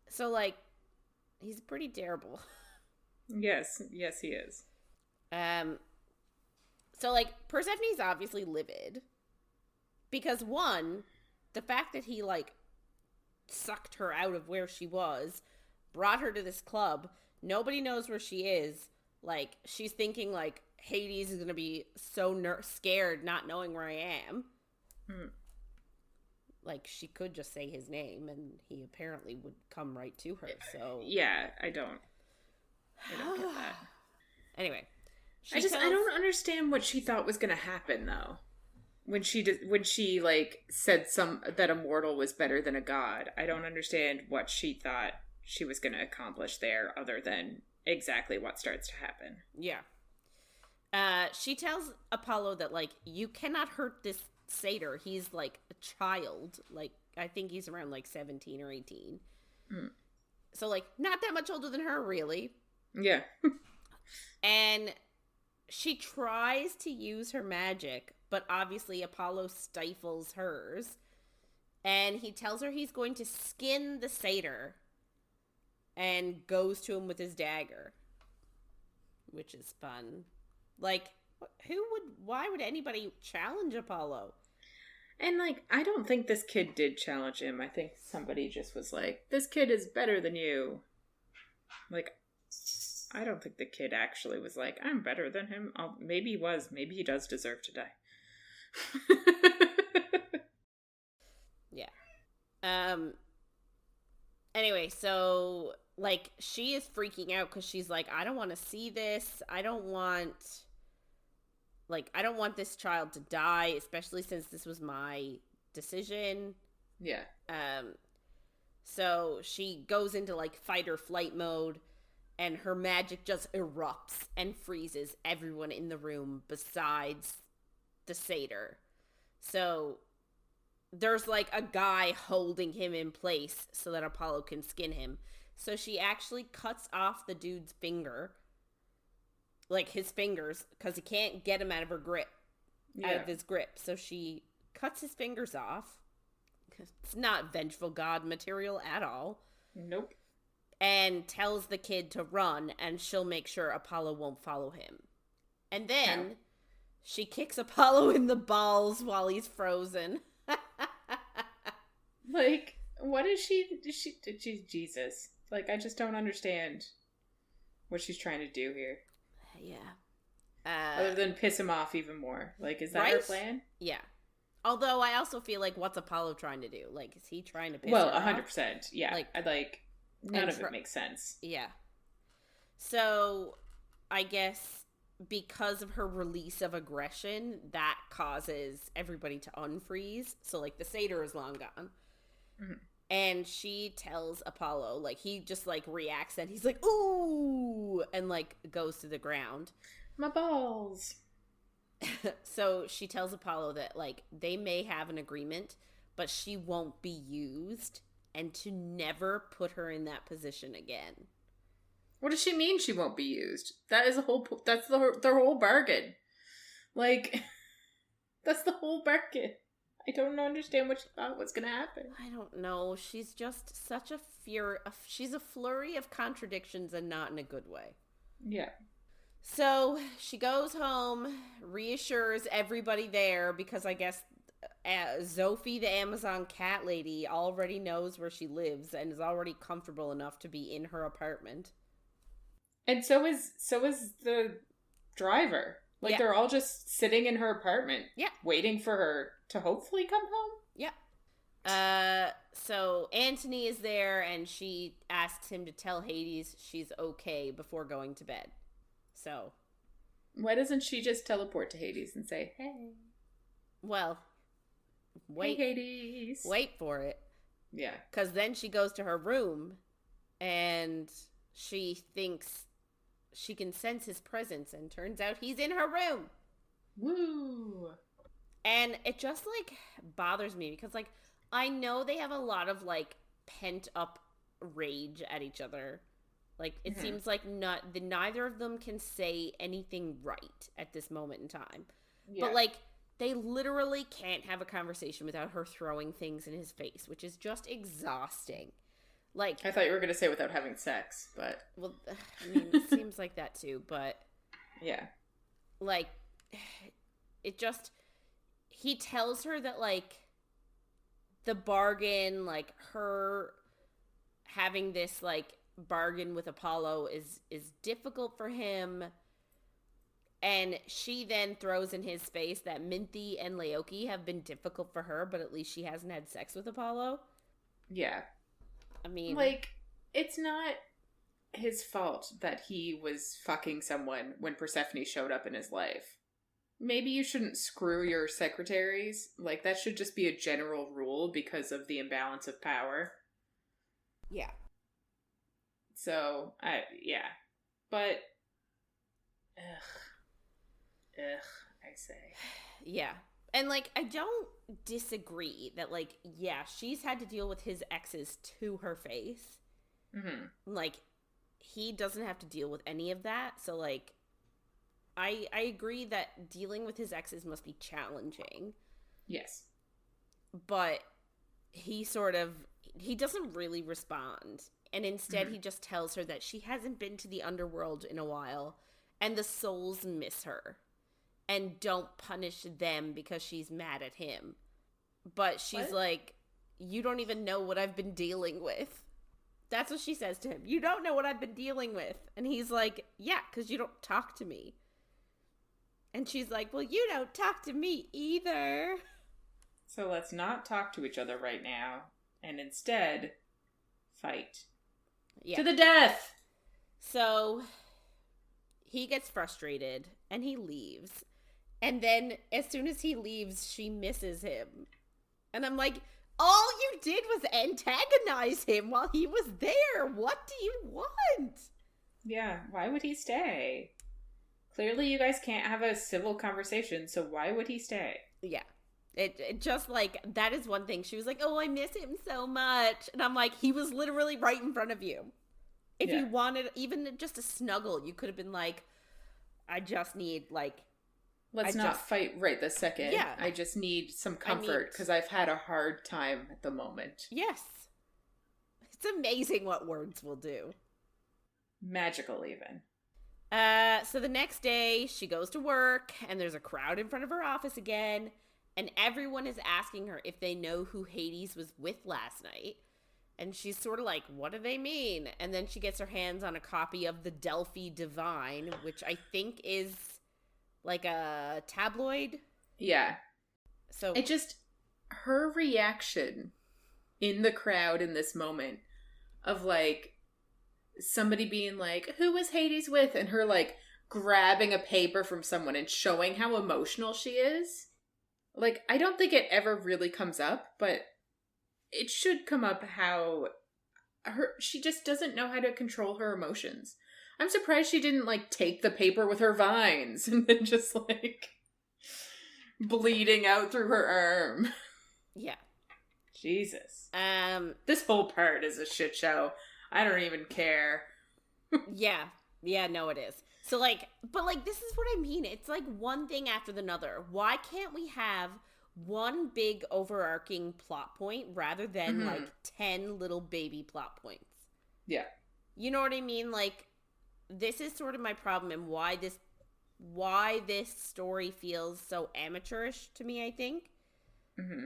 So, like, he's pretty terrible. Yes, he is. So, like, Persephone's obviously livid. Because, one, the fact that he, like, sucked her out of where she was, brought her to this club, nobody knows where she is. Like, she's thinking, like, Hades is going to be so scared not knowing where I am. Like, she could just say his name, and he apparently would come right to her, so... Yeah, I don't get that. Anyway. I don't understand what she thought was going to happen, though. When she like said that a mortal was better than a god, I don't understand what she thought she was going to accomplish there, other than exactly what starts to happen. Yeah. She tells Apollo that, like, you cannot hurt this satyr. He's, like, a child. Like, I think he's around, like, 17 or 18. Mm. So, like, not that much older than her, really. Yeah. And she tries to use her magic, but obviously Apollo stifles hers. And he tells her he's going to skin the satyr and goes to him with his dagger, which is fun. Like, why would anybody challenge Apollo? And, like, I don't think this kid did challenge him. I think somebody just was like, this kid is better than you. Like, I don't think the kid actually was like, I'm better than him. Oh, maybe he was. Maybe he does deserve to die. Yeah. Anyway, so, like, she is freaking out because she's like, I don't want to see this. I don't want this child to die, especially since this was my decision. Yeah. So she goes into, like, fight or flight mode, and her magic just erupts and freezes everyone in the room besides the satyr. So there's, like, a guy holding him in place so that Apollo can skin him. So she actually cuts off the dude's finger, like, his fingers, because he can't get him out of his grip. So she cuts his fingers off. It's not vengeful god material at all. Nope. And tells the kid to run, and she'll make sure Apollo won't follow him. And then she kicks Apollo in the balls while he's frozen. Like, what is she's Jesus. Like, I just don't understand what she's trying to do here. Yeah. Other than piss him off even more. Like, is that her plan? Yeah. Although I also feel like, what's Apollo trying to do? Like, is he trying to piss her 100%. Off? Yeah. Like, none of it makes sense. Yeah. So, I guess because of her release of aggression, that causes everybody to unfreeze. So, like, the satyr is long gone. Mm-hmm. And she tells Apollo, like, he just, like, reacts and he's like, ooh, and, like, goes to the ground. My balls. So she tells Apollo that, like, they may have an agreement, but she won't be used, and to never put her in that position again. What does she mean she won't be used? That is that's their whole bargain. Like, that's the whole bargain. I don't understand what she thought was going to happen. I don't know. She's just such a she's a flurry of contradictions, and not in a good way. Yeah. So she goes home, reassures everybody there, because I guess Zophie, the Amazon cat lady, already knows where she lives and is already comfortable enough to be in her apartment. And so is the driver. Like, they're all just sitting in her apartment. Yeah. Waiting for her to hopefully come home. Yeah. So Antony is there, and she asks him to tell Hades she's okay before going to bed. So, why doesn't she just teleport to Hades and say, hey? Well, wait. Hey, Hades. Wait for it. Yeah. Because then she goes to her room, and she thinks she can sense his presence, and turns out he's in her room. Woo! And it just, like, bothers me, because, like, I know they have a lot of, like, pent-up rage at each other. Like, it seems like neither of them can say anything right at this moment in time. Yeah. But, like, they literally can't have a conversation without her throwing things in his face, which is just exhausting. Like, I thought you were going to say without having sex, but... Well, I mean, it seems like that too, but... Yeah. Like, it just... He tells her that, like, the bargain, like, her having this, like, bargain with Apollo is difficult for him, and she then throws in his face that Minty and Laoki have been difficult for her, but at least she hasn't had sex with Apollo. Yeah. I mean, like, it's not his fault that he was fucking someone when Persephone showed up in his life. Maybe you shouldn't screw your secretaries. Like, that should just be a general rule because of the imbalance of power. Yeah. So, yeah. But, I say. Yeah. And, like, I don't disagree that, like, yeah, she's had to deal with his exes to her face. Mm-hmm. Like, he doesn't have to deal with any of that. So, like, I agree that dealing with his exes must be challenging. Yes. But he doesn't really respond. And instead he just tells her that she hasn't been to the underworld in a while and the souls miss her. And don't punish them because she's mad at him. But she's like, you don't even know what I've been dealing with. That's what she says to him. You don't know what I've been dealing with. And he's like, yeah, because you don't talk to me. And she's like, well, you don't talk to me either. So let's not talk to each other right now. And instead, fight. Yeah. To the death! So he gets frustrated and he leaves. And then as soon as he leaves, she misses him. And I'm like, all you did was antagonize him while he was there. What do you want? Yeah, why would he stay? Clearly you guys can't have a civil conversation, so why would he stay? Yeah. It just, like, that is one thing. She was like, oh, I miss him so much. And I'm like, he was literally right in front of you. If you wanted even just a snuggle, you could have been like, I just need, like... Let's not fight right this second. Yeah. I just need some comfort because I've had a hard time at the moment. Yes. It's amazing what words will do. Magical, even. So the next day, she goes to work, and there's a crowd in front of her office again, and everyone is asking her if they know who Hades was with last night. And she's sort of like, what do they mean? And then she gets her hands on a copy of the Delphi Divine, which I think is... like a tabloid? Yeah. So it just, her reaction in the crowd in this moment of, like, somebody being like, who was Hades with? And her, like, grabbing a paper from someone and showing how emotional she is. Like, I don't think it ever really comes up, but it should come up how she just doesn't know how to control her emotions. I'm surprised she didn't, like, take the paper with her vines and then just, like, bleeding out through her arm. Yeah. Jesus. This whole part is a shit show. I don't even care. Yeah. Yeah, no, it is. So, like, but, like, this is what I mean. It's, like, one thing after another. Why can't we have one big overarching plot point rather than, like, 10 little baby plot points? Yeah. You know what I mean? Like, this is sort of my problem and why this story feels so amateurish to me, I think.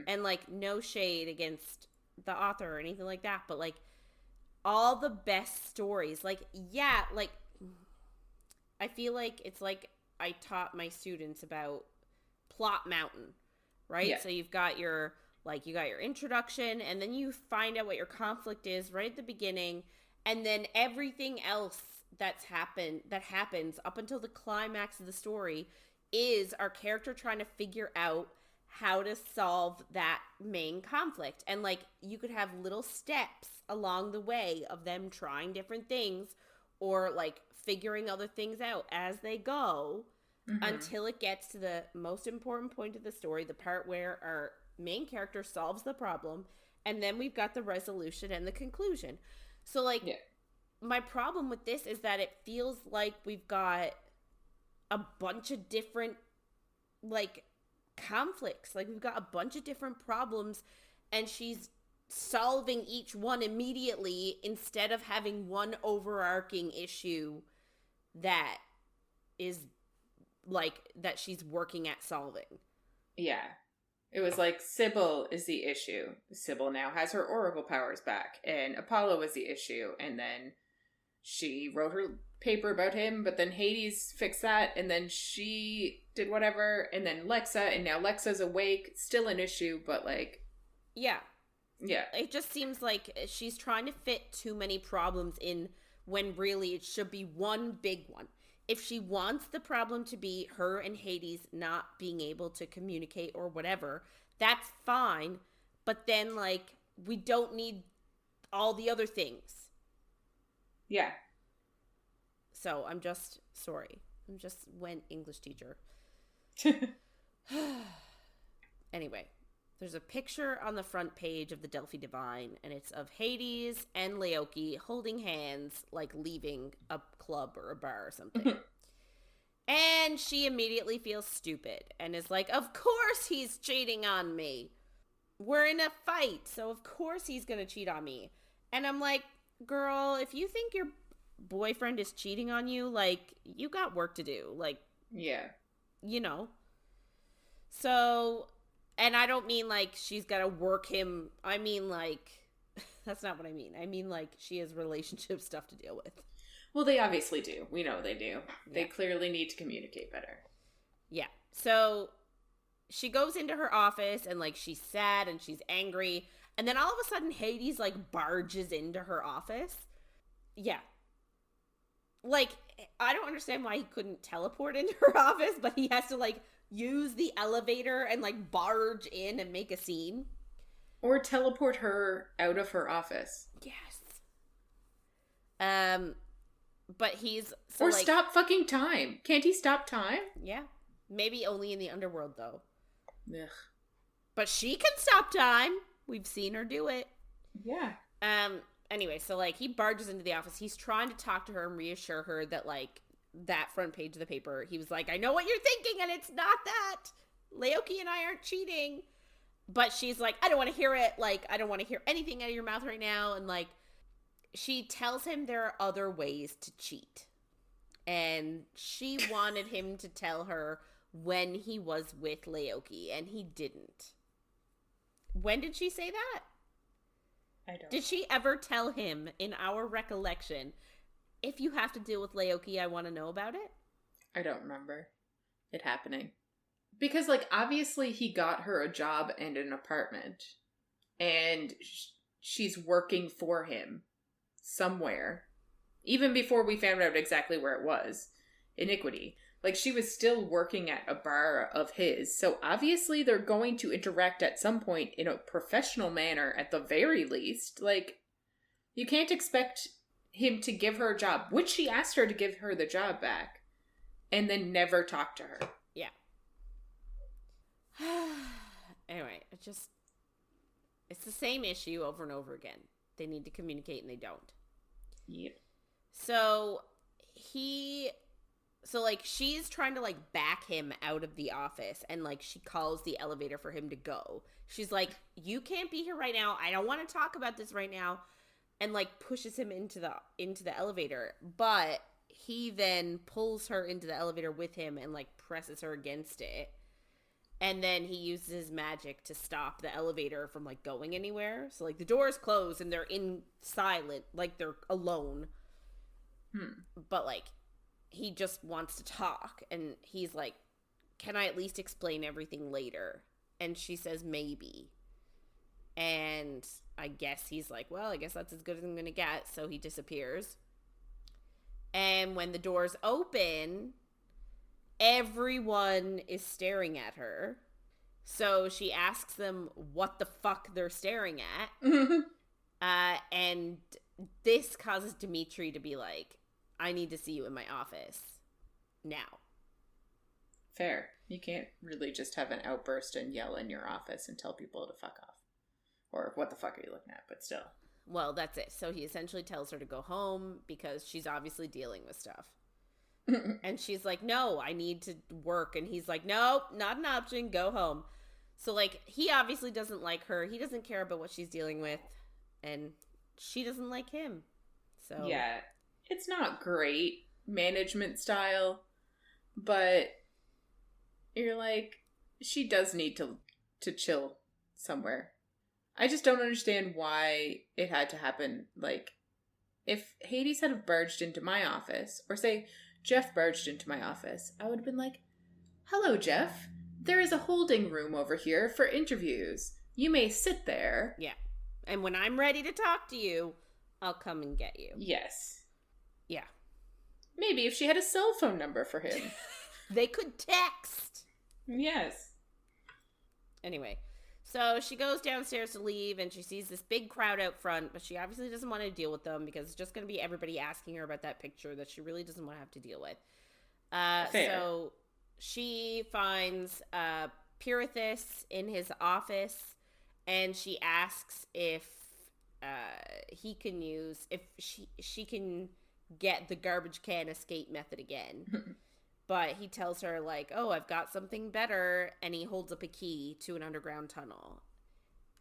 And, like, no shade against the author or anything like that, but, like, all the best stories, like, yeah, like, I feel like it's like I taught my students about Plot Mountain, right? Yeah. So you've got your introduction, and then you find out what your conflict is right at the beginning, and then everything else that happens up until the climax of the story is our character trying to figure out how to solve that main conflict. And, like, you could have little steps along the way of them trying different things or, like, figuring other things out as they go until it gets to the most important point of the story, the part where our main character solves the problem, and then we've got the resolution and the conclusion. So, like, my problem with this is that it feels like we've got a bunch of different, like, conflicts. Like, we've got a bunch of different problems, and she's solving each one immediately instead of having one overarching issue that is, like, that she's working at solving. Yeah. It was like, Sybil is the issue. Sybil now has her oracle powers back, and Apollo is the issue, and then she wrote her paper about him, but then Hades fixed that, and then she did whatever, and then Lexa, and now Lexa's awake, still an issue, but, like... Yeah. Yeah. It just seems like she's trying to fit too many problems in when really it should be one big one. If she wants the problem to be her and Hades not being able to communicate or whatever, that's fine, but then, like, we don't need all the other things. Yeah. So I'm just sorry. I'm just went English teacher. Anyway, there's a picture on the front page of the Delphi Divine, and it's of Hades and Laoki holding hands, like leaving a club or a bar or something. And she immediately feels stupid and is like, of course he's cheating on me. We're in a fight, so of course he's gonna cheat on me. And I'm like, girl, if you think your boyfriend is cheating on you, like, you got work to do. Like, yeah. You know. So, and I don't mean like she's gotta work him. I mean like, that's not what I mean. I mean like she has relationship stuff to deal with. Well, they obviously do. We know they do. Yeah. They clearly need to communicate better. Yeah. So she goes into her office and like she's sad and she's angry. And then all of a sudden Hades like barges into her office. Yeah. Like, I don't understand why he couldn't teleport into her office, but he has to like use the elevator and like barge in and make a scene. Or teleport her out of her office. Yes. But he's... So, or like, stop fucking time. Can't he stop time? Yeah. Maybe only in the underworld, though. Ugh. But she can stop time. We've seen her do it. Yeah. Anyway, so, like, he barges into the office. He's trying to talk to her and reassure her that, like, that front page of the paper, he was like, I know what you're thinking, and it's not that. Laoki and I aren't cheating. But she's like, I don't want to hear it. Like, I don't want to hear anything out of your mouth right now. And, like, she tells him there are other ways to cheat. And she wanted him to tell her when he was with Laoki, and he didn't. When did she say that? I don't Did she ever tell him, in our recollection, if you have to deal with Laoki, I want to know about it? I don't remember it happening. Because, like, obviously he got her a job and an apartment. And she's working for him somewhere. Even before we found out exactly where it was. Iniquity. Like, she was still working at a bar of his. So, obviously, they're going to interact at some point in a professional manner, at the very least. Like, you can't expect him to give her a job, which she asked her to give her the job back, and then never talk to her. Yeah. Anyway, it's the same issue over and over again. They need to communicate and they don't. Yep. So like she's trying to like back him out of the office, and like she calls the elevator for him to go. She's like, you can't be here right now. I don't want to talk about this right now. And like pushes him into the elevator. But he then pulls her into the elevator with him and like presses her against it. And then he uses his magic to stop the elevator from, like, going anywhere. So, like, the doors close and they're in silent, like, they're alone. But, like, he just wants to talk. And he's like, can I at least explain everything later? And she says, maybe. And I guess he's like, well, I guess that's as good as I'm going to get. So he disappears. And when the doors open, everyone is staring at her. So she asks them what the fuck they're staring at. And this causes Dimitri to be like, I need to see you in my office now. Fair. You can't really just have an outburst and yell in your office and tell people to fuck off. Or what the fuck are you looking at? But still. Well, that's it. So he essentially tells her to go home because she's obviously dealing with stuff. And she's like, no, I need to work. And he's like, nope, not an option. Go home. So, like, he obviously doesn't like her. He doesn't care about what she's dealing with. And she doesn't like him. So yeah, it's not great management style. But you're like, she does need to chill somewhere. I just don't understand why it had to happen. Like, if Hades had have barged into my office, or say Jeff barged into my office, I would have been like, hello, Jeff. There is a holding room over here for interviews. You may sit there. Yeah. And when I'm ready to talk to you, I'll come and get you. Yes. Yeah. Maybe if she had a cell phone number for him. They could text. Yes. Anyway, So she goes downstairs to leave, and she sees this big crowd out front, but she obviously doesn't want to deal with them because it's just going to be everybody asking her about that picture that she really doesn't want to have to deal with. Fair. So she finds Pirithous in his office, and she asks if she can get the garbage can escape method again. But he tells her, like, oh, I've got something better, and he holds up a key to an underground tunnel.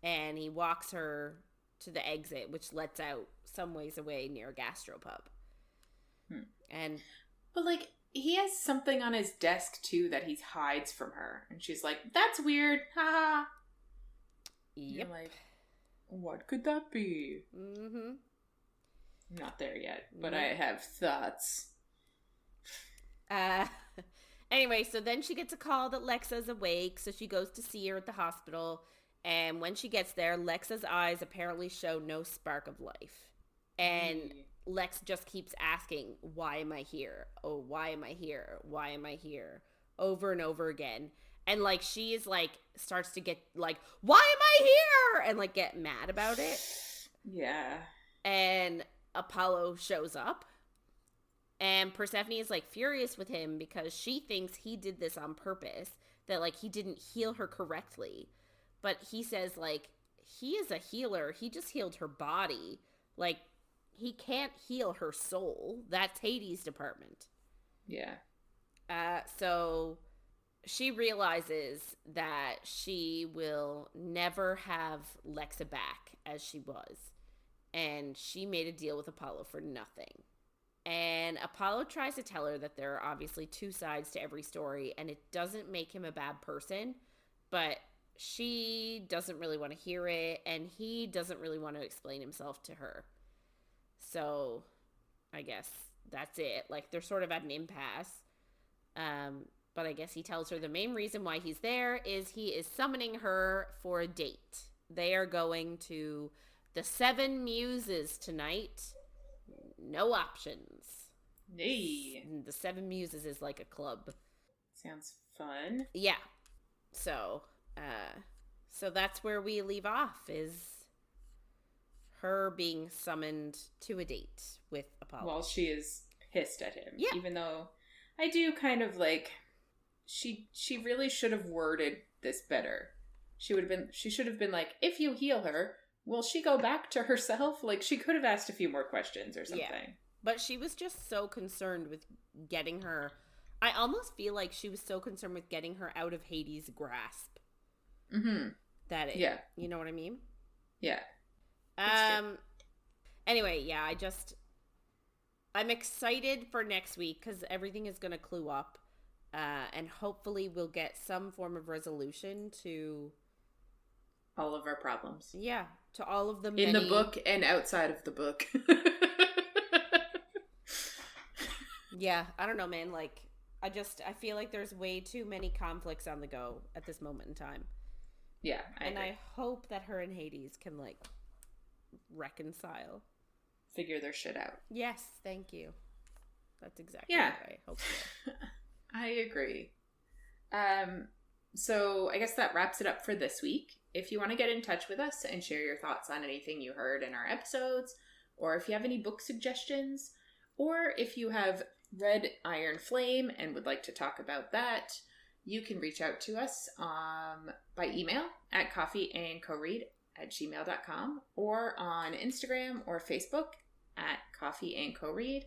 And he walks her to the exit, which lets out some ways away near a gastropub. But, like, he has something on his desk, too, that he hides from her. And she's like, that's weird, haha. Yep. You're like, what could that be? Mm-hmm. Not there yet, but I have thoughts. Anyway, so then she gets a call that Lexa's awake, so she goes to see her at the hospital, and when she gets there, Lexa's eyes apparently show no spark of life. And Lex just keeps asking, why am I here? Oh, why am I here? Why am I here? Over and over again. And, like, she is, like, starts to get, like, why am I here? And, like, get mad about it. Yeah. And Apollo shows up. And Persephone is, like, furious with him because she thinks he did this on purpose, that, like, he didn't heal her correctly. But he says, like, he is a healer. He just healed her body. Like, he can't heal her soul. That's Hades' department. Yeah. So she realizes that she will never have Lexa back as she was. And she made a deal with Apollo for nothing. And Apollo tries to tell her that there are obviously two sides to every story, and it doesn't make him a bad person, but she doesn't really want to hear it, and he doesn't really want to explain himself to her. So I guess that's it. Like, they're sort of at an impasse. But I guess he tells her the main reason why he's there is he is summoning her for a date. They are going to the Seven Muses tonight. No options. Hey. The Seven Muses is like a club. Sounds fun. Yeah. So that's where we leave off, is her being summoned to a date with Apollo. While she is pissed at him. Yeah. Even though I do kind of like, she really should have worded this better. She should have been like, if you heal her, will she go back to herself? Like, she could have asked a few more questions or something. Yeah. But she was just so concerned with getting her. I almost feel like she was so concerned with getting her out of Hades' grasp. Mm-hmm. Yeah. You know what I mean? Yeah. Anyway, yeah, I'm excited for next week because everything is going to clue up. And hopefully we'll get some form of resolution to all of our problems. Yeah. To all of the in the book and outside of the book. Yeah, I don't know, man. Like, I feel like there's way too many conflicts on the go at this moment in time. Yeah, I agree. I hope that her and Hades can, like, reconcile. Figure their shit out. Yes, thank you. That's exactly what I hope so. I agree. So I guess that wraps it up for this week. If you want to get in touch with us and share your thoughts on anything you heard in our episodes, or if you have any book suggestions, or if you have read Iron Flame and would like to talk about that, you can reach out to us by email at coffeeandcoread@gmail.com, or on Instagram or Facebook at coffeeandcoread,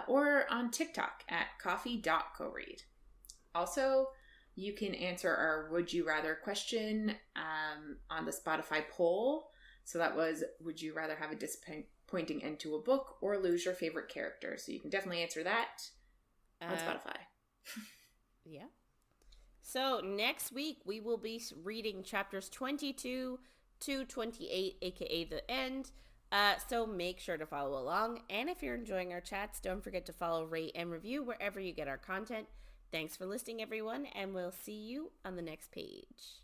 or on TikTok at coffee.coread. Also, you can answer our Would You Rather question on the Spotify poll. So that was, would you rather have a disappointing end to a book or lose your favorite character? So you can definitely answer that on Spotify. Yeah. So next week, we will be reading chapters 22 to 28, aka the end. So make sure to follow along. And if you're enjoying our chats, don't forget to follow, rate, and review wherever you get our content. Thanks for listening, everyone, and we'll see you on the next page.